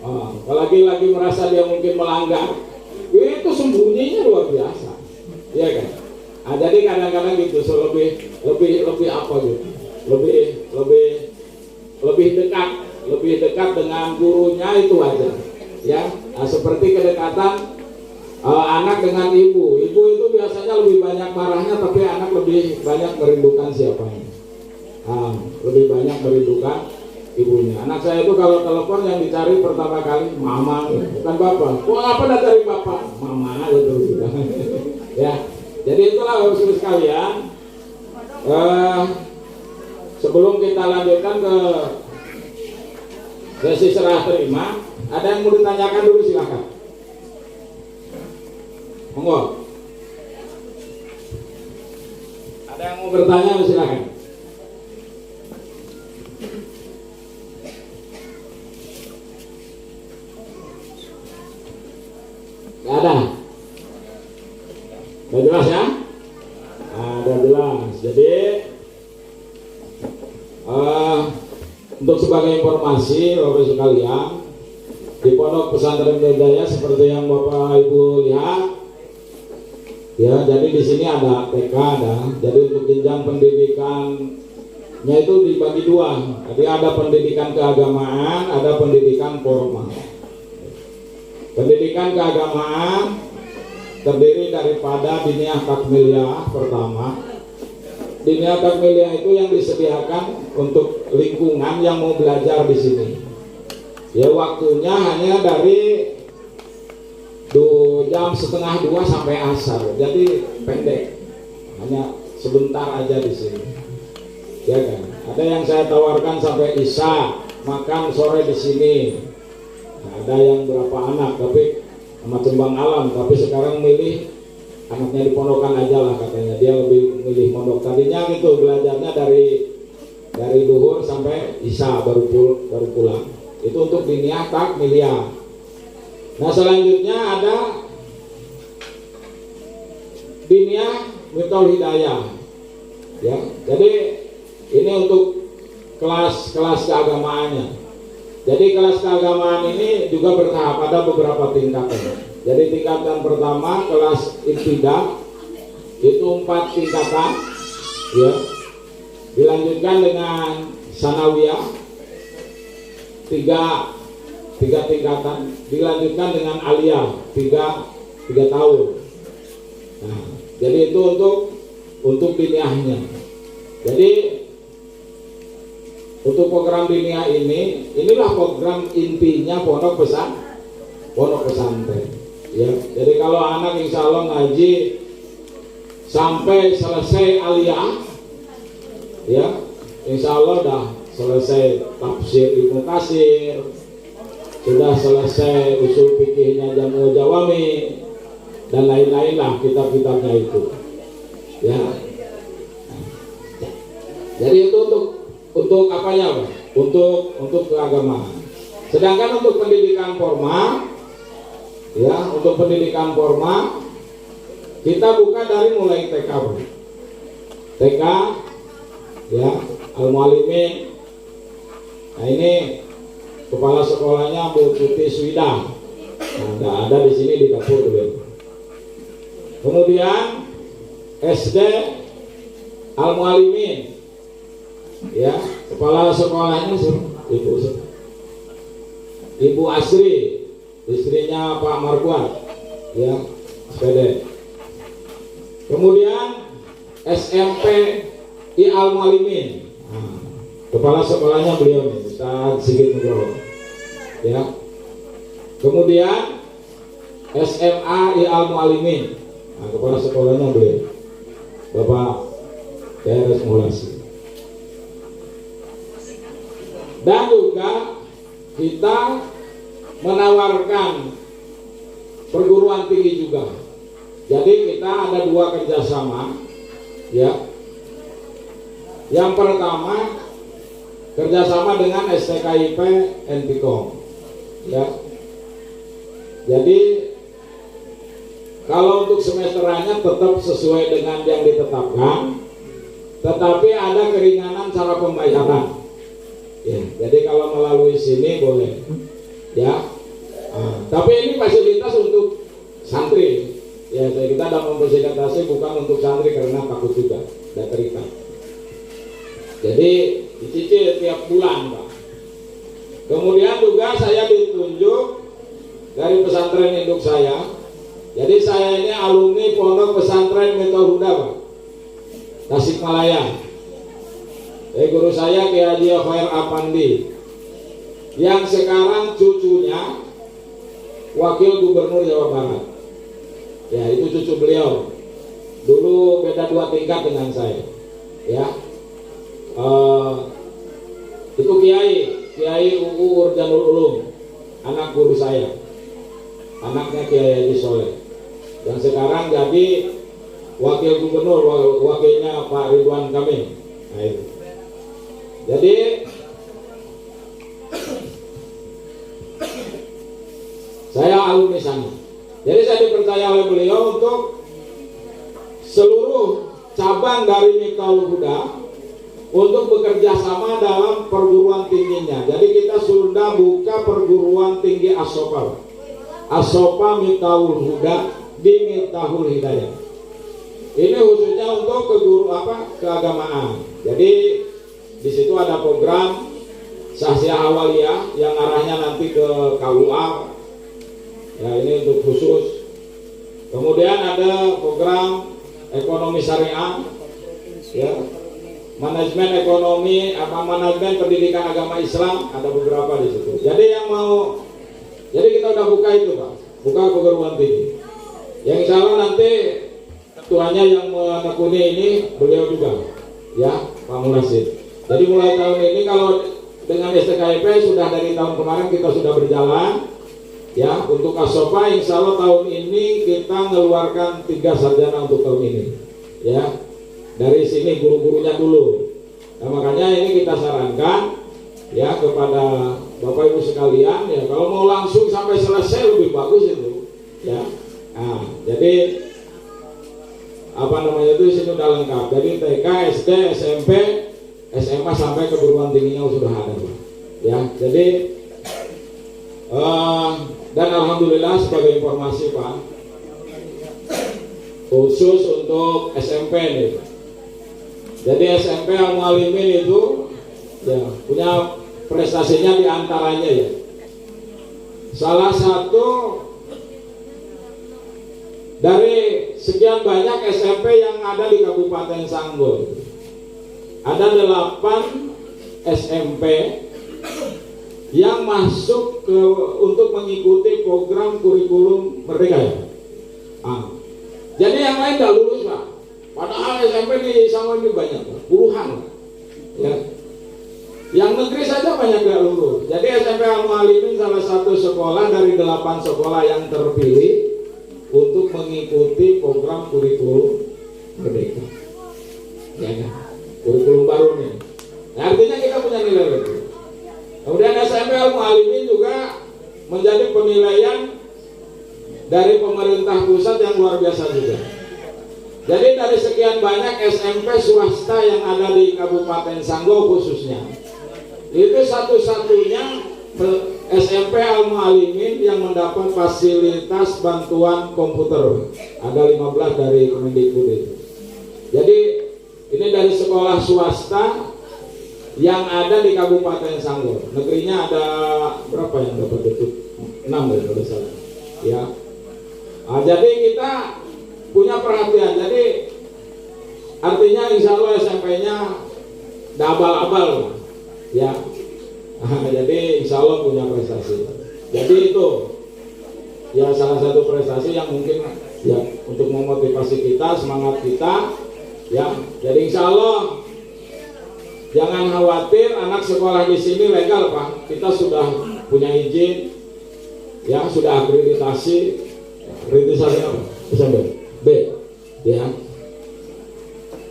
apalagi lagi merasa dia mungkin melanggar, itu sembunyinya luar biasa, ya kan? Jadi kadang-kadang gitu, so lebih apa gitu, lebih dekat dengan gurunya itu aja, ya. Seperti kedekatan anak dengan ibu itu biasanya lebih banyak marahnya, tapi anak lebih banyak merindukan siapanya, lebih banyak merindukan ibunya. Anak saya itu kalau telepon yang dicari pertama kali mama, bukan bapak. Kok apa dah cari bapak? Mama gitu. Ya, jadi itulah Bapak sekalian. Sebelum kita lanjutkan ke sesi serah terima, ada yang mau ditanyakan dulu, silakan. Monggo. Ada yang mau bertanya, silakan. Gak ada. Udah jelas ya? Udah jelas. Jadi untuk sebagai informasi Bapak sekalian, di Pondok Pesantren Hidayah seperti yang Bapak Ibu lihat, ya, jadi di sini ada TK, jadi untuk jenjang pendidikannya itu dibagi dua. Jadi ada pendidikan keagamaan, ada pendidikan formal. Pendidikan keagamaan terdiri daripada diniyah takmiliyah pertama. Diniyah takmiliyah itu yang disediakan untuk lingkungan yang mau belajar di sini. Ya, waktunya hanya dari jam 1:30 sampai asar, jadi pendek, hanya sebentar aja di sini, ya kan? Ada yang saya tawarkan sampai isya, makan sore di sini. Nah, ada yang berapa anak, tapi sama Cembang Alam, tapi sekarang milih anaknya di pondokan aja lah katanya, dia lebih milih pondok. Tadinya gitu belajarnya dari duhur sampai isya baru pulang. Itu untuk diniyah takmiliyah. Nah, selanjutnya ada diniyah Miftahul Hidayah. Ya, jadi ini untuk kelas keagamaannya. Jadi kelas keagamaan ini juga bertahap, ada beberapa tingkatan. Jadi tingkatan pertama kelas ibtidah itu 4 tingkatan, ya. Dilanjutkan dengan sanawiyah 3 tingkatan, dilanjutkan dengan aliyah 3 tahun. Nah, jadi itu untuk diniyahnya. Jadi untuk program diniyah inilah program intinya pondok pesantren. Ya, jadi kalau anak insya Allah ngaji sampai selesai aliyah, ya, insya Allah dah selesai tafsir Ibnu Katsir, sudah selesai usul fikihnya Jamu Jawami dan lain-lain lah kitab-kitabnya itu. Ya. Jadi itu untuk apanya, Pak? Untuk keagamaan. Sedangkan untuk pendidikan formal, ya, untuk pendidikan formal kita buka dari mulai TK, Pak. TK, ya, Al-Muallimin. Nah, ini kepala sekolahnya Bu Tuti Swida. Nah, ada di sini di dapur dulu. Kemudian SD Al-Muallimin, ya, kepala sekolahnya Ibu Asri, istrinya Pak Markuat, ya, SPD. Kemudian SMP I Al-Muallimin, nah, kepala sekolahnya beliau nih, Ustaz Sigit Nugroho, ya. Kemudian SMA I Al-Muallimin, nah, kepala sekolahnya beliau Bapak TRS Mulasi. Dan juga kita menawarkan perguruan tinggi juga. Jadi kita ada 2 kerjasama, ya. Yang pertama kerjasama dengan STKIP Npkom, ya. Jadi kalau untuk semesterannya tetap sesuai dengan yang ditetapkan, tetapi ada keringanan cara pembayaran. Ya, jadi kalau melalui sini boleh, ya. Tapi ini fasilitas untuk santri. Ya, kita dalam memfasilitasi bukan untuk santri karena takut juga, tidak terikat. Jadi dicicil tiap bulan, Pak. Kemudian juga saya ditunjuk dari pesantren induk saya. Jadi saya ini alumni Pondok Pesantren Miftaul Huda, Pak, Tasikmalaya. Guru saya Kiai Haji Khair Apandi, yang sekarang cucunya Wakil Gubernur Jawa Barat. Ya, itu cucu beliau. Dulu beda 2 tingkat dengan saya. Ya, itu Kiai UU Urjanul Ulum, anak guru saya, anaknya Kiai Haji Soleh, yang sekarang jadi Wakil Gubernur, wakilnya Pak Ridwan Kamil. Nah, itu. Jadi saya alumni sana. Jadi saya dipercaya oleh beliau untuk seluruh cabang dari Miftaul Huda untuk bekerja sama dalam perguruan tingginya. Jadi kita sudah buka perguruan tinggi Asopa, Asopa Miftaul Huda di Miftahul Hidayah. Ini khususnya untuk keagamaan. Jadi di situ ada program Sahsiah Awaliyah yang arahnya nanti ke KUA. Ya, ini untuk khusus. Kemudian ada program ekonomi syariah, ya, manajemen ekonomi, manajemen pendidikan agama Islam, ada beberapa di situ. Jadi yang mau, jadi kita udah buka itu, Pak, buka perguruan tinggi. Yang insya Allah nanti ketuanya yang menekuni ini beliau juga, ya, Pak Mulasid. Jadi mulai tahun ini kalau dengan STKIP sudah dari tahun kemarin kita sudah berjalan, ya. Untuk Asopa insya Allah tahun ini kita mengeluarkan 3 sarjana untuk tahun ini, ya. Dari sini guru-gurunya dulu. Nah, makanya ini kita sarankan, ya, kepada Bapak Ibu sekalian, ya, kalau mau langsung sampai selesai lebih bagus itu, ya. Nah, jadi apa namanya itu sini udah lengkap. Jadi TK, SD, SMP, SMA sampai keguruan tingginya sudah ada, Pak. Ya, jadi dan alhamdulillah sebagai informasi, Pak, khusus untuk SMP nih. Jadi SMP Al-Mualimin itu ya punya prestasinya diantaranya, ya. Salah satu dari sekian banyak SMP yang ada di Kabupaten Sanggau, ada 8 SMP yang masuk untuk mengikuti program kurikulum Merdeka, ya. Jadi yang lain tidak lulus, Pak. Padahal SMP di Sanggau ini banyak, Pak, puluhan, ya. Yang negeri saja banyak tidak lulus. Jadi SMP Al-Mualimin salah satu sekolah dari 8 sekolah yang terpilih untuk mengikuti program kurikulum Merdeka, ya, kurikulum baru nih. Nah, artinya kita punya nilai lebih. Kemudian SMP Al-Mualimin juga menjadi penilaian dari pemerintah pusat yang luar biasa juga. Jadi dari sekian banyak SMP swasta yang ada di Kabupaten Sanggau khususnya, itu satu-satunya SMP Al-Mualimin yang mendapat fasilitas bantuan komputer. Ada 15 dari Kemendikbud itu. Jadi ini dari sekolah swasta yang ada di Kabupaten Sanggau. Negerinya ada berapa yang dapat itu? 6 dari salah. Ya. Jadi kita punya perhatian. Jadi artinya insya Allah SMP-nya abal-abal, ya. Jadi insya Allah punya prestasi. Jadi itu ya salah satu prestasi yang mungkin ya untuk memotivasi kita, semangat kita, ya. Jadi insya Allah jangan khawatir, anak sekolah di sini legal, Pak. Kita sudah punya izin, ya, sudah akreditasi. Akreditasi apa? B, ya.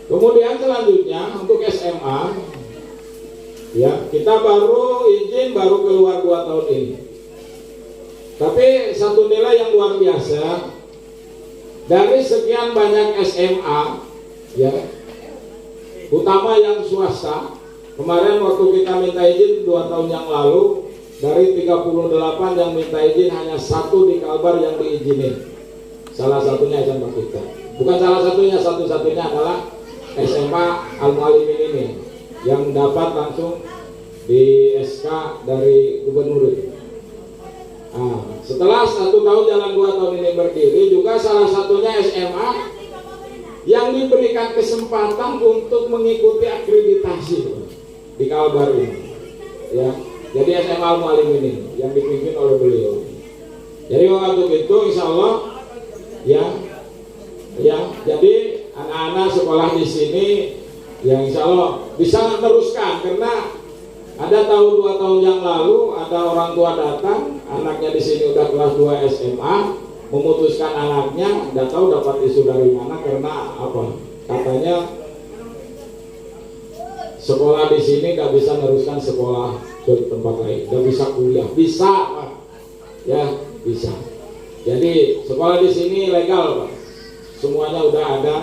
Kemudian selanjutnya untuk SMA, ya, kita baru izin baru keluar 2 tahun ini. Tapi satu nilai yang luar biasa, dari sekian banyak SMA ya, utama yang swasta, kemarin waktu kita minta izin 2 tahun yang lalu, dari 38 yang minta izin hanya 1 di Kalbar yang diizinin. Salah satunya SMA kita. Bukan salah satunya, satu-satunya adalah SMA Al-Mualimin ini yang dapat langsung di SK dari gubernur. Nah, setelah 1 tahun jalan 2 tahun ini berdiri, juga salah satunya SMA yang diberikan kesempatan untuk mengikuti akreditasi di Kalbar ini. Ya, jadi SMA Al-Mualimin ini yang dipimpin oleh beliau. Jadi waktu itu insya Allah ya, jadi anak-anak sekolah di sini yang insya Allah bisa meneruskan, karena ada tahun 2 tahun yang lalu ada orang tua datang, anaknya di sini udah kelas 2 SMA, memutuskan anaknya, nggak tahu dapat isu dari mana, karena apa? Katanya sekolah di sini nggak bisa meneruskan sekolah ke tempat lain, nggak bisa kuliah. Bisa Pak, ya bisa. Jadi sekolah di sini legal Pak, semuanya udah ada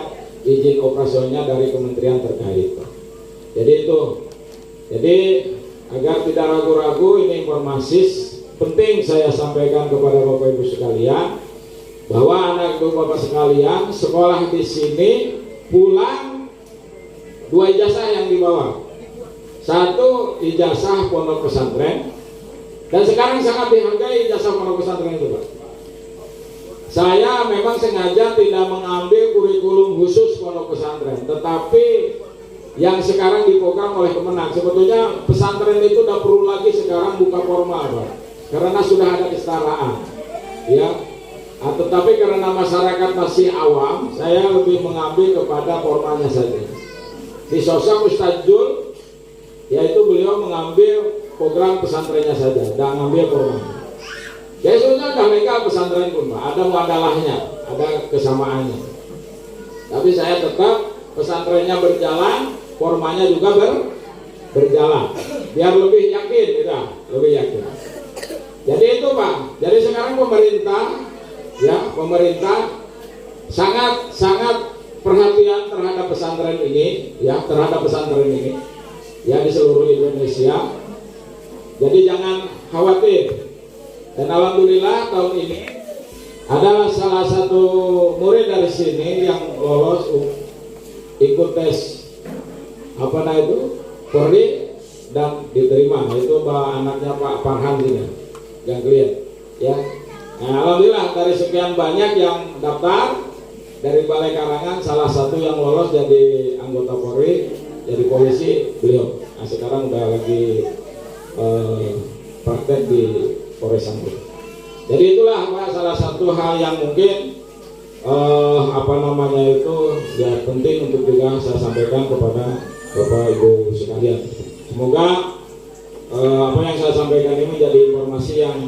izin operasionalnya dari kementerian terkait Pak. Jadi agar tidak ragu-ragu, ini informasi penting saya sampaikan kepada Bapak Ibu sekalian, bahwa anak Ibu Bapak sekalian sekolah di sini pulang 2 ijazah yang dibawa. 1 ijazah pondok pesantren, dan sekarang sangat dihargai ijazah pondok pesantren itu Pak. Saya memang sengaja tidak mengambil kurikulum khusus pondok pesantren, tetapi yang sekarang diprogram oleh Kemenang. Sebetulnya pesantren itu tidak perlu lagi sekarang buka formal Pak, karena sudah ada kesetaraan ya. Tetapi karena masyarakat masih awam, saya lebih mengambil kepada formalnya saja. Di sosok Ustaz Jul, yaitu beliau mengambil program pesantrennya saja, tidak mengambil formal. Ya sebetulnya sudah legal pesantren pun Pak, ada muadalahnya, ada kesamaannya. Tapi saya tetap pesantrennya berjalan, formanya juga berjalan, biar lebih yakin, gitu, lebih yakin. Jadi itu Pak. Jadi sekarang pemerintah sangat perhatian terhadap pesantren ini, ya, ya, di seluruh Indonesia. Jadi jangan khawatir. Dan alhamdulillah tahun ini adalah salah satu murid dari sini yang lolos ikut tes Polri dan diterima, itu anaknya Pak Farhan ini yang kelihatan ya. Nah, alhamdulillah dari sekian banyak yang daftar dari Balai Karangan, salah satu yang lolos jadi anggota Polri, jadi polisi beliau. Nah, sekarang udah lagi praktek di Polres Sambut. Jadi itulah Pak, salah satu hal yang mungkin ya penting untuk juga saya sampaikan kepada Bapak Ibu sekalian. Semoga apa yang saya sampaikan ini menjadi informasi yang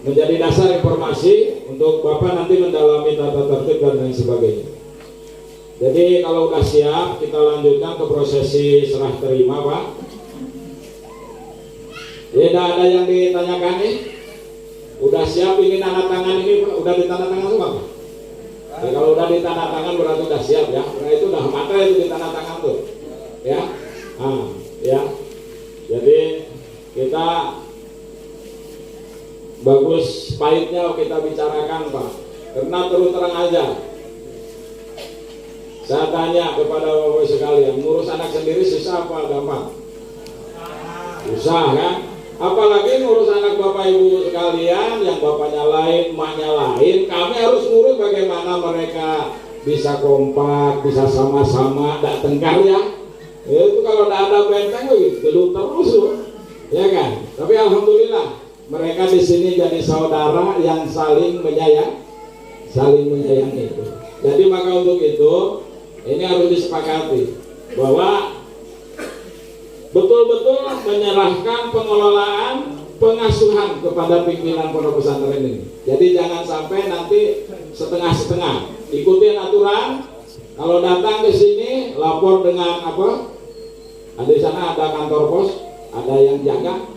menjadi dasar informasi untuk Bapak nanti mendalami tata tertib dan lain sebagainya. Jadi kalau udah siap, kita lanjutkan ke prosesi serah terima Pak. Tidak ada yang ditanyakan nih? Udah siap ini tanda tangan ini Pak? Udah ditanda tangan semua Pak? Ya, kalau udah ditanda tangan berarti udah siap ya. Nah itu udah materi itu ditanda tangan tuh ya. Ya. Jadi kita bagus pahitnya kita bicarakan Pak, karena terus terang aja saya tanya kepada Bapak sekalian, ngurus anak sendiri susah apa gampang? Susah kan? Apalagi ngurus anak Bapak Ibu sekalian yang bapaknya lain, emaknya lain. Kami harus ngurus bagaimana mereka bisa kompak, bisa sama-sama, tidak tengkar ya. Itu kalau tidak ada benteng, gelut terus ya kan. Tapi alhamdulillah mereka di sini jadi saudara yang saling menyayangi itu. Jadi maka untuk itu ini harus disepakati bahwa betul-betul menyerahkan pengelolaan pengasuhan kepada pimpinan pondok pesantren ini. Jadi jangan sampai nanti setengah-setengah. Ikutin aturan. Kalau datang ke sini lapor dengan apa? Ada di sana ada kantor pos, ada yang jaga.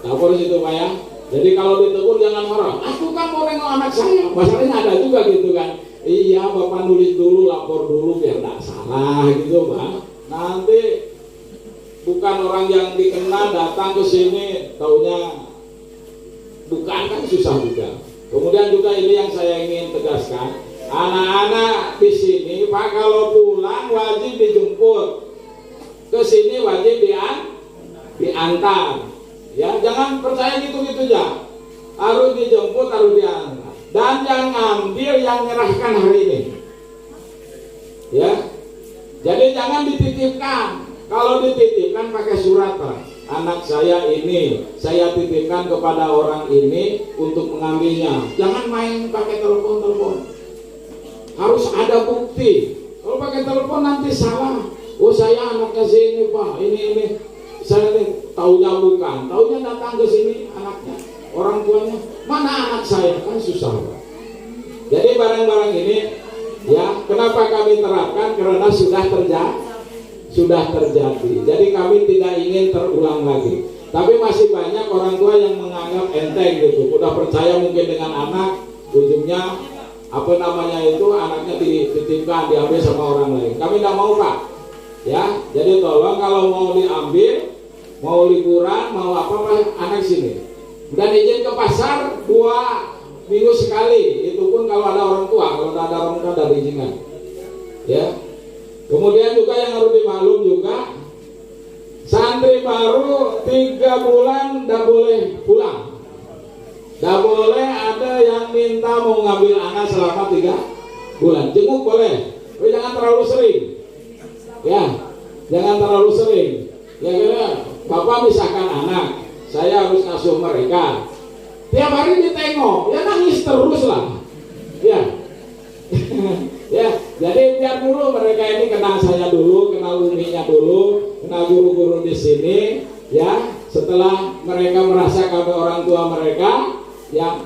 Lapor situ Pak ya. Jadi kalau ditegur jangan marah. Aku kan mau nengok anak saya. Masalahnya ada juga gitu kan. Iya, bapak nulis dulu, lapor dulu biar tidak salah gitu Pak. Nanti bukan orang yang dikenal datang ke sini taunya bukan, kan susah juga. Kemudian juga ini yang saya ingin tegaskan, anak-anak di sini Pak kalau pulang wajib dijemput, ke sini wajib diantar. Ya, jangan percaya gitu-gitu aja. Harus dijemput, harus diantar. Dan yang ngambil yang menyerahkan hari ini. Ya. Jadi jangan dititipkan. Kalau dititipkan pakai surat Pak. Anak saya ini saya titipkan kepada orang ini untuk mengambilnya. Jangan main pakai telepon. Harus ada bukti. Kalau pakai telepon nanti salah. Oh saya anaknya sini Pak. Ini saya nih taunya bukan. Taunya datang ke sini anaknya. Orang tuanya, mana anak saya? Kan susah Pak. Jadi barang-barang ini ya, kenapa kami terapkan? Karena sudah terjadi. Jadi kami tidak ingin terulang lagi. Tapi masih banyak orang tua yang menganggap enteng gitu. Udah percaya mungkin dengan anak, ujungnya anaknya dititipkan, diambil sama orang lain. Kami tidak mau Pak. Ya, jadi tolong kalau mau diambil, mau liburan, mau apa anak sini. Dan izin ke pasar 2 minggu sekali, itu pun kalau ada orang tua. Kalau tidak ada orang tua tidak diizinkan. Ya. Kemudian juga yang harus dimaklum juga, santri baru 3 bulan tidak boleh pulang. Tidak boleh ada yang minta mau ngambil anak selama 3 bulan. Jenguk boleh, tapi jangan terlalu sering. Ya, jangan terlalu sering. Ya kira bapak misahkan anak, saya harus ngasuh mereka. Tiap hari ditengok, ya nangis terus lah. Ya. Ya, jadi biar dulu mereka ini kenal saya dulu, kenal uminya dulu, kenal guru-guru di sini, ya. Setelah mereka merasa kami orang tua mereka, ya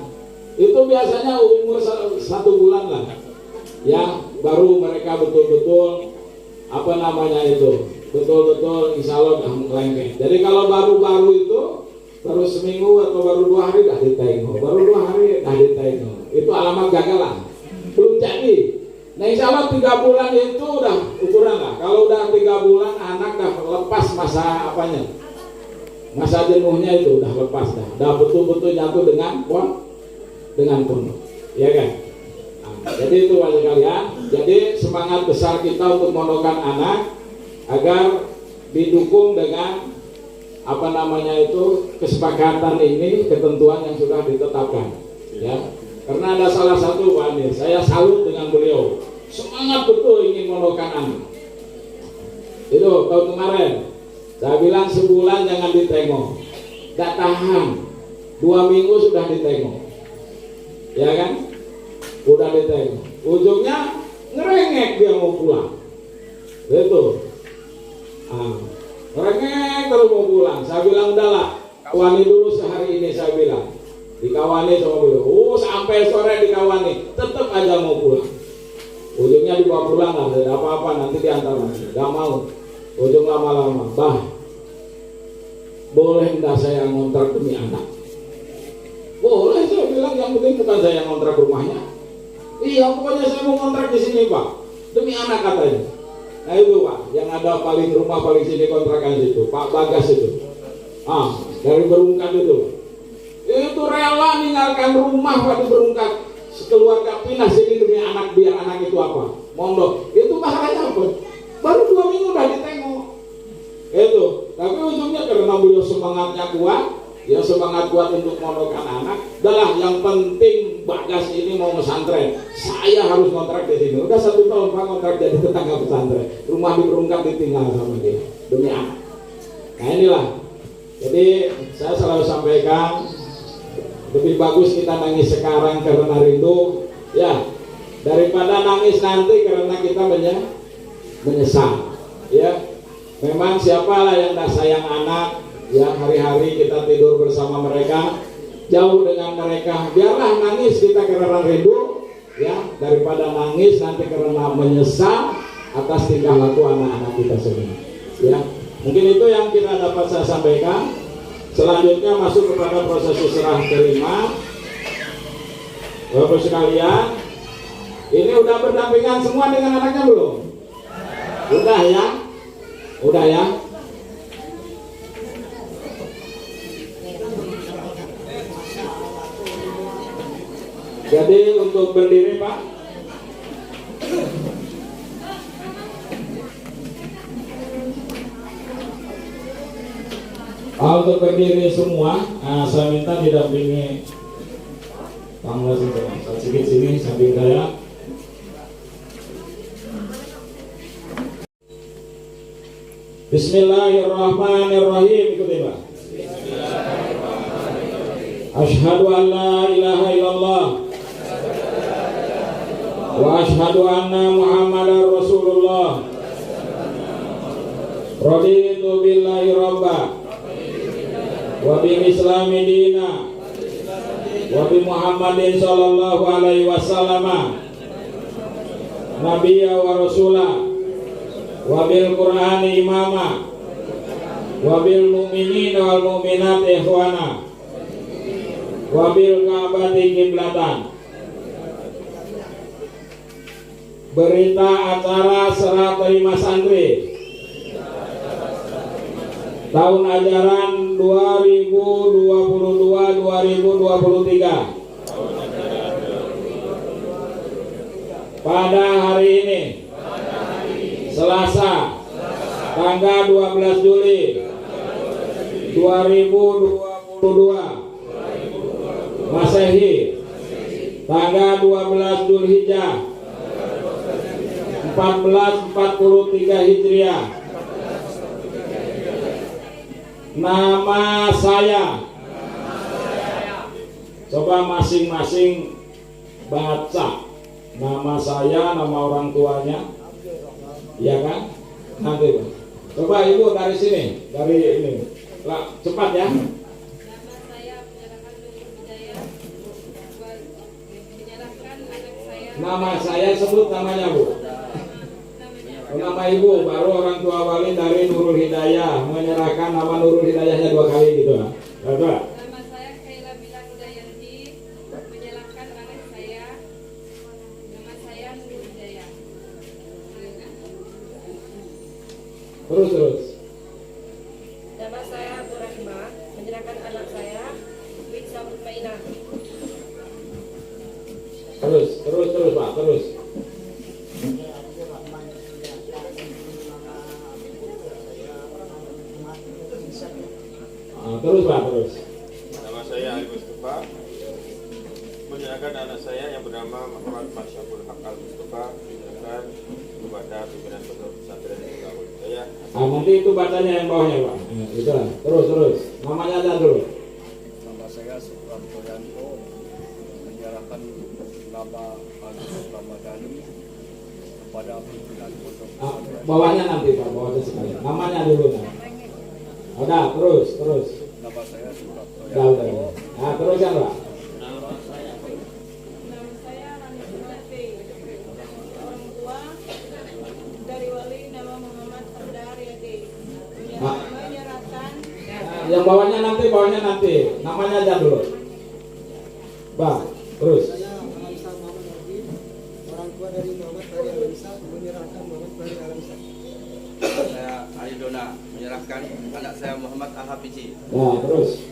itu biasanya umur 1 bulan lah, ya, baru mereka betul-betul betul-betul insya Allah udah melengket. Jadi kalau baru-baru itu baru seminggu atau baru 2 hari dah ditengok, baru 2 hari dah ditengok, itu alamat gagal lah, belum jadi. Nah insya Allah 3 bulan itu udah ukuran lah. Kalau udah 3 bulan anak dah lepas masa masa jenuhnya itu udah lepas dah betul-betul jatuh dengan penuh, ya kan? Nah, jadi itu wajib kalian. Jadi semangat besar kita untuk mondokan anak agar didukung dengan kesepakatan ini, ketentuan yang sudah ditetapkan, ya. Karena ada salah satu Pak Amir, saya salut dengan beliau, semangat betul ingin mondokan anak. Itu tahun kemarin saya bilang sebulan jangan ditengok, gak tahan, 2 minggu sudah ditengok, ya kan? Udah ditengok, ujungnya ngerengek dia mau pulang, itu. Ngerengek terus mau pulang. Saya bilang udahlah, kawani dulu sehari ini, saya bilang. Dikawani sama beliau. Sampai sore dikawani, tetap aja mau pulang. Ujungnya dibawa pulang lah, tidak apa-apa, nanti diantar lagi. Gak mau. Ujung lama-lama, bah, boleh enggak saya ngontrak demi anak? Boleh, saya bilang, yang penting bukan saya ngontrak rumahnya. Iya, pokoknya saya mau ngontrak di sini Pak, demi anak katanya. Nah itu Pak, yang ada paling rumah paling sini kontrakan situ, Pak Bagas itu. Dari Berungkat itu rela meninggalkan rumah Pak di Berungkat, sekeluarga pindah sini demi anak, biar anak itu apa? Mondok. Itu bahaya apa? Baru 2 minggu udah ditengok. Itu. Tapi ujungnya karena beliau semangatnya kuat, ya semangat kuat untuk mondokkan anak. Adalah yang penting Bagas ini mau pesantren. Saya harus kontrak di sini. Udah 1 tahun Pak kontrak jadi tetangga pesantren. Rumah di Berungkat ditinggal sama dia demi anak. Nah inilah. Jadi saya selalu sampaikan, lebih bagus kita nangis sekarang karena rindu, ya, daripada nangis nanti karena kita menyesal. Ya, memang siapalah yang tak sayang anak, ya hari-hari kita tidur bersama mereka, jauh dengan mereka. Biarlah nangis kita karena rindu, ya, daripada nangis nanti karena menyesal atas tingkah laku anak-anak kita semua. Ya, mungkin itu yang kita dapat saya sampaikan. Selanjutnya masuk kepada prosesi serah terima. Bapak sekalian, ini udah berdampingan semua dengan anaknya belum? Udah ya? Udah ya? Jadi untuk berdiri Pak. Untuk berdiri semua, saya minta didampingi tanggal sedikit sini samping saya. Bismillahirrahmanirrahim. Ikuti Pak. Asyhadu an la ilaha illallah wa asyhadu anna Muhammadar Rasulullah. Raditu billahi rabba wa bil islami dina wa bi Muhammadin sallallahu alaihi wasallam nabiyya wa rasula wa bil qur'ani imama wa bil mu'minina wal mu'minat ikhwana wa bil ka'bati qiblatan. Berita acara serah terima santri tahun ajaran 2022-2023 pada hari ini Selasa tanggal 12 Juli 2022 Masehi, tanggal 12 Zulhijjah 1443 Hijriah. Nama saya, coba masing-masing baca nama saya, nama orang tuanya, ya kan? Nanti, coba ibu dari sini, dari ini, lah, cepat ya. Nama saya menyerahkan Hidayah, menyerahkan anak saya. Nama saya sebut namanya bu. Nama ibu, baru orang tua wali dari Nurul Hidayah, menyerahkan nama Nurul Hidayahnya 2 kali gitu. Coba. Nama saya Khaila Bila Hudayanti, menyerahkan anak saya. Nama saya Nurul Hidayah. Terus. Nama saya Bu Rahma, menyerahkan anak saya Witsa Mutmainah. Terus Pak, terus. Terus Pak, terus. Nama saya Ali Mustafa, menyerahkan anak saya yang bernama Muhammad Masyaful Hakal Mustafa, menyerahkan kepada pimpinan pondok pesantren Nurul Hidayah. Nanti itu bacanya yang bawahnya Pak. Itu lah. Terus. Namanya aja dulu. Nama saya Suprapto Yanto, menyerahkan nama Agus Ramadhani kepada pimpinan pondok pesantren. Bawahnya nanti Pak, bawahnya sekali. Namanya dulu. Udah, terus. Nama saya Suprapto Udah. Yanto. Terus ya Pak. Nama saya Rani Sunati. Orang tua dari wali nama Muhammad Sardar Yadi. Menyerahkan Yang bawahnya nanti. Namanya aja dulu. Pak, terus. Saya Alamsa Muhammad Rafi, orang tua dari Muhammad Fahri Alamsa, menyerahkan Muhammad Fahri Alamsa. Saya Ali Dona, menyerahkan anak saya Muhammad Al-Hafizi. Nah, terus.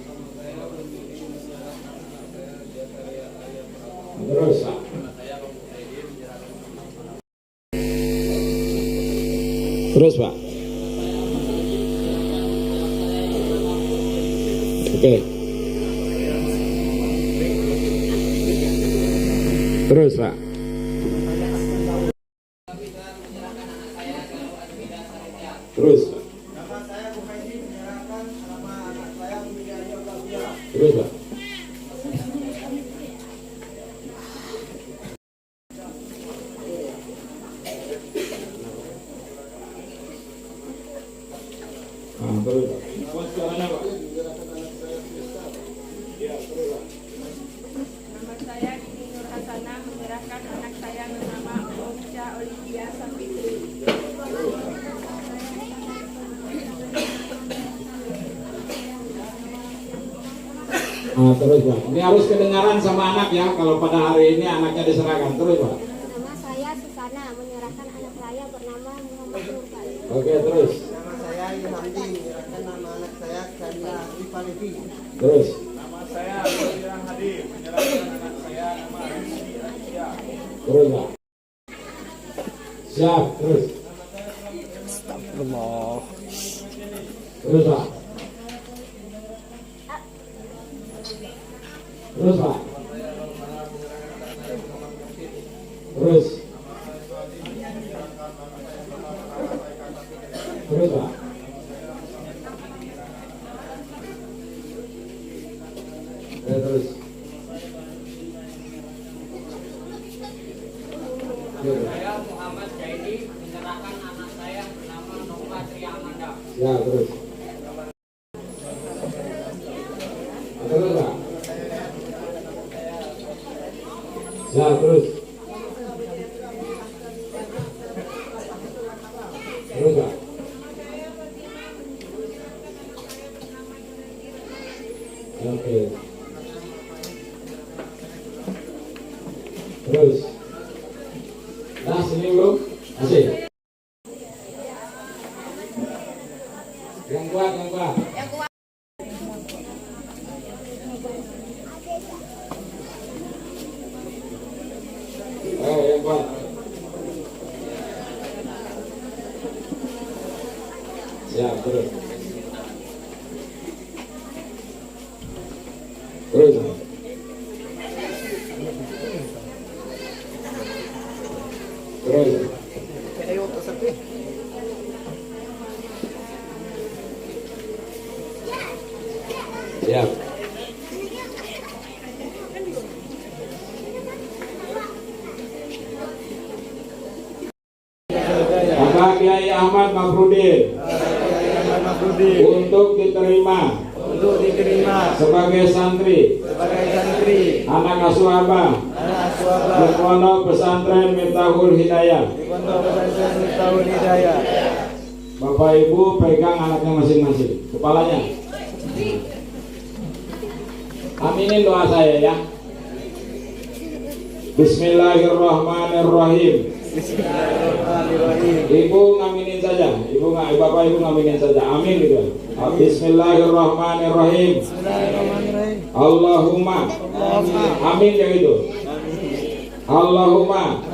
Terus Pak. Terus Pak. Oke. Terus Pak. Terus Pak. Nama saya Bukaidi, menyerahkan nama anak saya Widianto Flavia. Terus Pak. Terus Pak. nama saya Dini Nur Hasanah, menyerahkan terus Pak. Ini harus kedengaran sama anak ya. Kalau pada hari ini anaknya diserahkan terus Pak. Nama saya Susana, menyerahkan anak saya bernama Muhammad Nur Khalid. Oke terus. Nama saya Ilhamdi, menyerahkan nama anak saya Chandra Rifalevi. Terus. Nama saya Abdul Hadi, menyerahkan anak saya nama Rizky Aisyah. Terus Pak. Siap terus. Terus Pak. Terus Pak. Terus. Terus Pak. Terus. Saya Muhammad Jaidi menyerahkan anak saya bernama Nova Tri Amanda. Ya terus. Terus Pak. Ya terus. Terus Pak. Oke. Terus. Nah sini bro. Asik. Yang kuat, yang kuat. Oh, yang kuat. Siap, terus. Terus. Terus. Siap. Bapak Kiai Ahmad Mafrudin untuk diterima sebagai santri anak asuh Abah di Pondok Pesantren Miftahul Hidayah. Bapak Ibu pegang anaknya masing-masing, kepalanya. Aminin doa saya ya. Bismillahirrahmanirrahim. Ibu ngaminin saja, bapak ibu ngaminin saja. Amin gitu. Bismillahirrahmanirrahim. Allahumma. Amin ya gitu. Allahumma.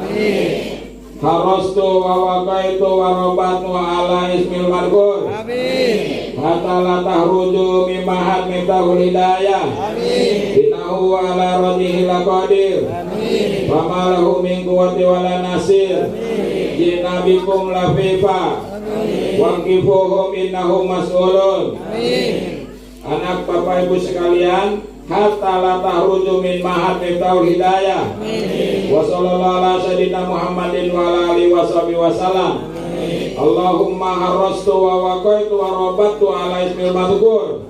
Harastu wa waqaitu wa robatu ala ismil margur. Amin. Hatta la tahruju mimahat miftahul hidayah. Amin. Innahu ala radihi laqadir. Amin. Wa ma lahu min quwwati wala nasir. Amin. Jinabikum lafifa. Amin. Waqifuhum innahum mas'ulun. Amin. Anak bapak ibu sekalian, hatta la tahruju min mahat miftahul hidayah. Amin. Wa sallallahu ala sayyidina Muhammadin wa ala alihi washabihi wasallam. Allahumma harastu wa waqaitu wa rabattu ala ismil madhkur.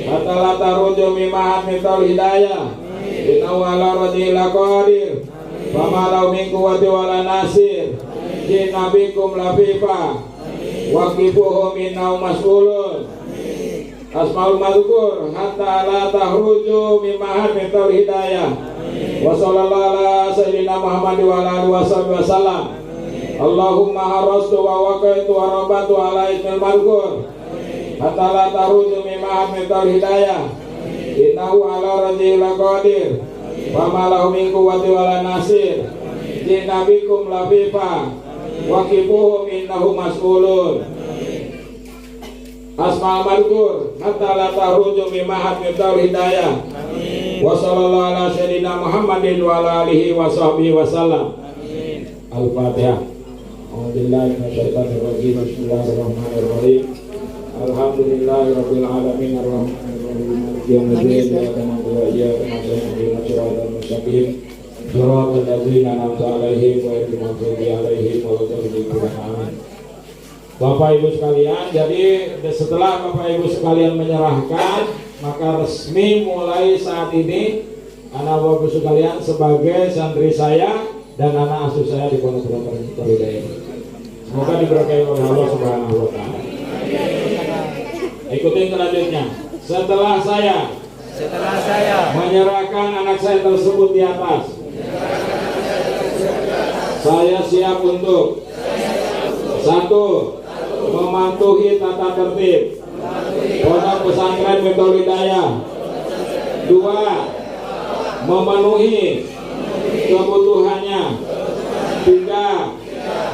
Hatta la tahruju min mahat miftahul hidayah. Innahu ala radihi laqadir. Wa ma lahu min quwwati wala nasir. Jinabikum lafifa. Waqifuhum innahum mas'ulun. Asmaul madhkur hatta la tahruju min mahat miftahul hidayah. Wa sallallahu ala sayyidina Muhammad wa ala alihi wasallam. Allahumma harastu wa waqaitu wa rabatu ala ismil madhkur. Hatta la tahruju min mahat miftahul hidayah. Innahu ala radihi laqadir. Wa ma lahu min quwwati wala nasir. Jinabikum lafifa. Waqifuhum innahum mas'ulun. Asmaul madhkur hatta la tahruju min mahat miftahul hidayah. Wa sallallahu ala sayyidina Muhammadin wa ala alihi washabihi wasallam. Al-Fatihah. A'udzubillahi minasyaitonir rajim. Bismillahirrahmanirrahim. Alhamdulillahirabbil alamin arrahmanir rahim maliki yaumiddin. Iyyaka na'budu wa iyyaka nasta'in ihdinas siratal mustaqim. Shiratal ladzina an'amta 'alaihim ghairil maghdubi 'alaihim waladdallin. Amin. Bapak Ibu sekalian, jadi setelah Bapak Ibu sekalian menyerahkan, maka resmi mulai saat ini anak Bapak Ibu sekalian sebagai santri saya dan anak asuh saya di Pondok Pesantren Hidayah ini. Semoga diberkahi oleh Allah Subhanahu wa taala. Ikutin selanjutnya. Setelah saya setelah saya menyerahkan anak saya tersebut di atas. Saya siap untuk satu, mematuhi tata tertib Pondok Pesantren Miftahul Hidayah. Dua, memenuhi kebutuhannya. Tiga,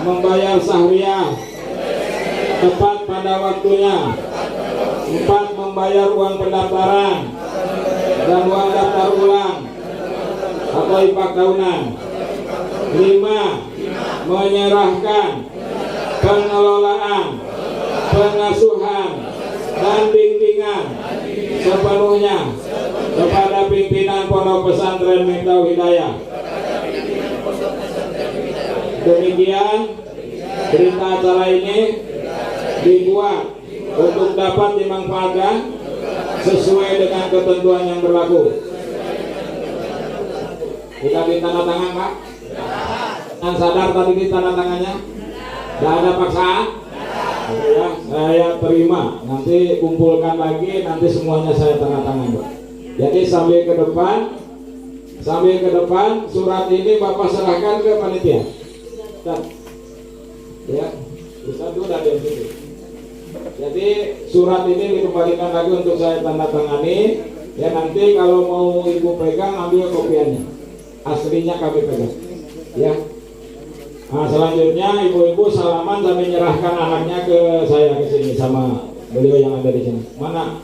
membayar sahriah tepat pada waktunya. Empat, membayar uang pendaftaran dan uang daftar ulang atau infak tahunan. Lima, menyerahkan pengelolaan, pengasuhan dan bimbingan sepenuhnya kepada pimpinan Pondok Pesantren Miftahul Hidayah. Demikian berita acara ini dibuat untuk dapat dimanfaatkan sesuai dengan ketentuan yang berlaku. Kita minta tanda tangan, Pak. Dan sadar tadi di tanda tangannya? Tidak ada paksaan? Ya, saya terima. Nanti kumpulkan lagi, nanti semuanya saya tanda tangan, Pak. Jadi sambil ke depan, surat ini Bapak serahkan ke panitia. Dan, ya, Ustaz sudah di situ. Jadi surat ini dikembalikan lagi untuk saya tanda tangani. Ya, nanti kalau mau ibu pegang, ambil kopiannya. Aslinya kami pegang. Ya. Nah, selanjutnya ibu-ibu salaman sambil menyerahkan anaknya ke saya ke sini sama beliau yang ada di sini. Mana?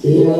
Ya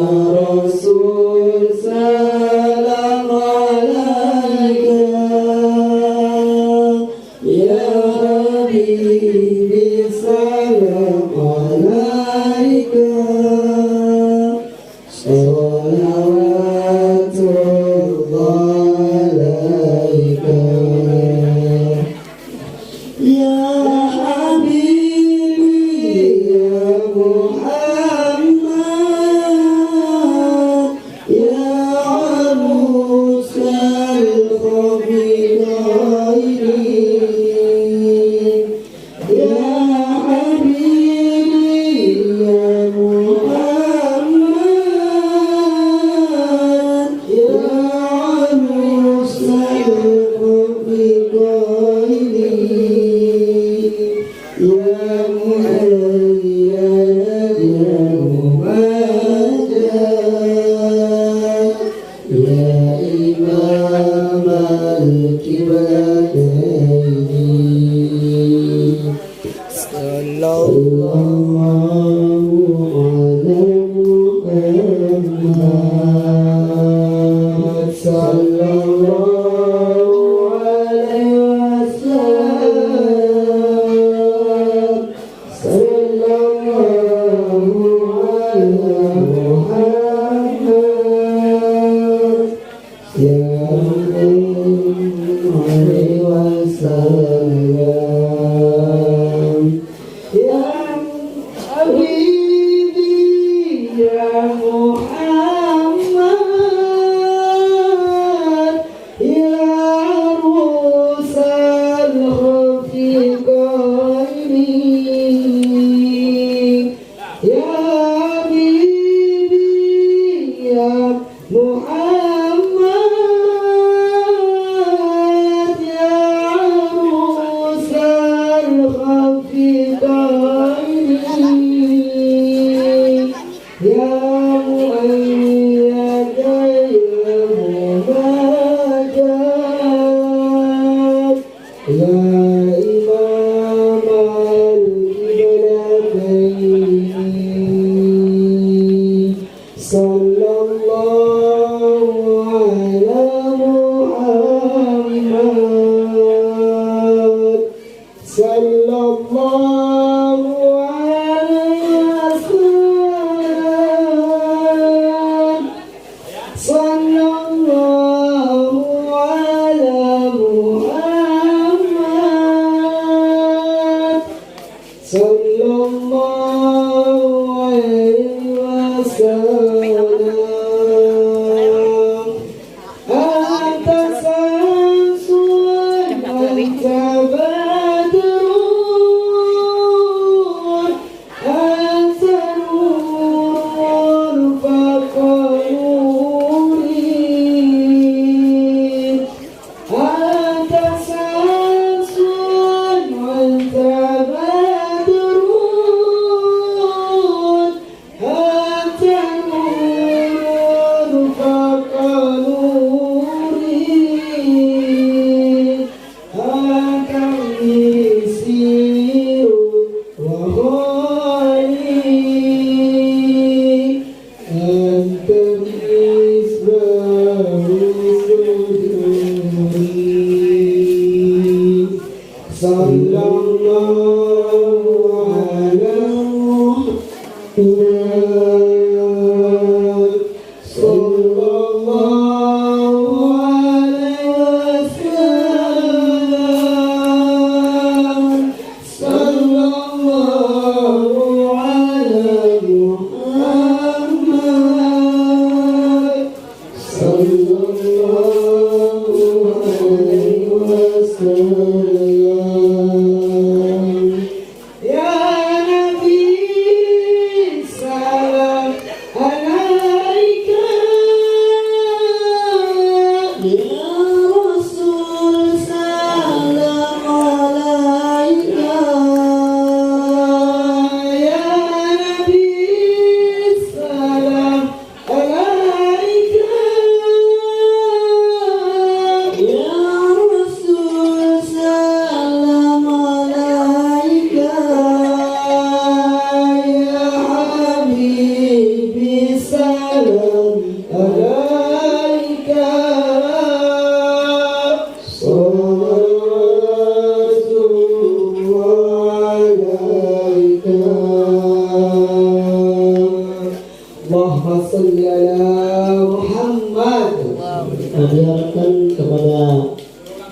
diharapkan kepada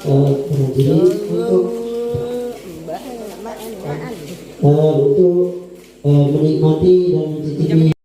penghadirin untuk menikmati dan mencicipi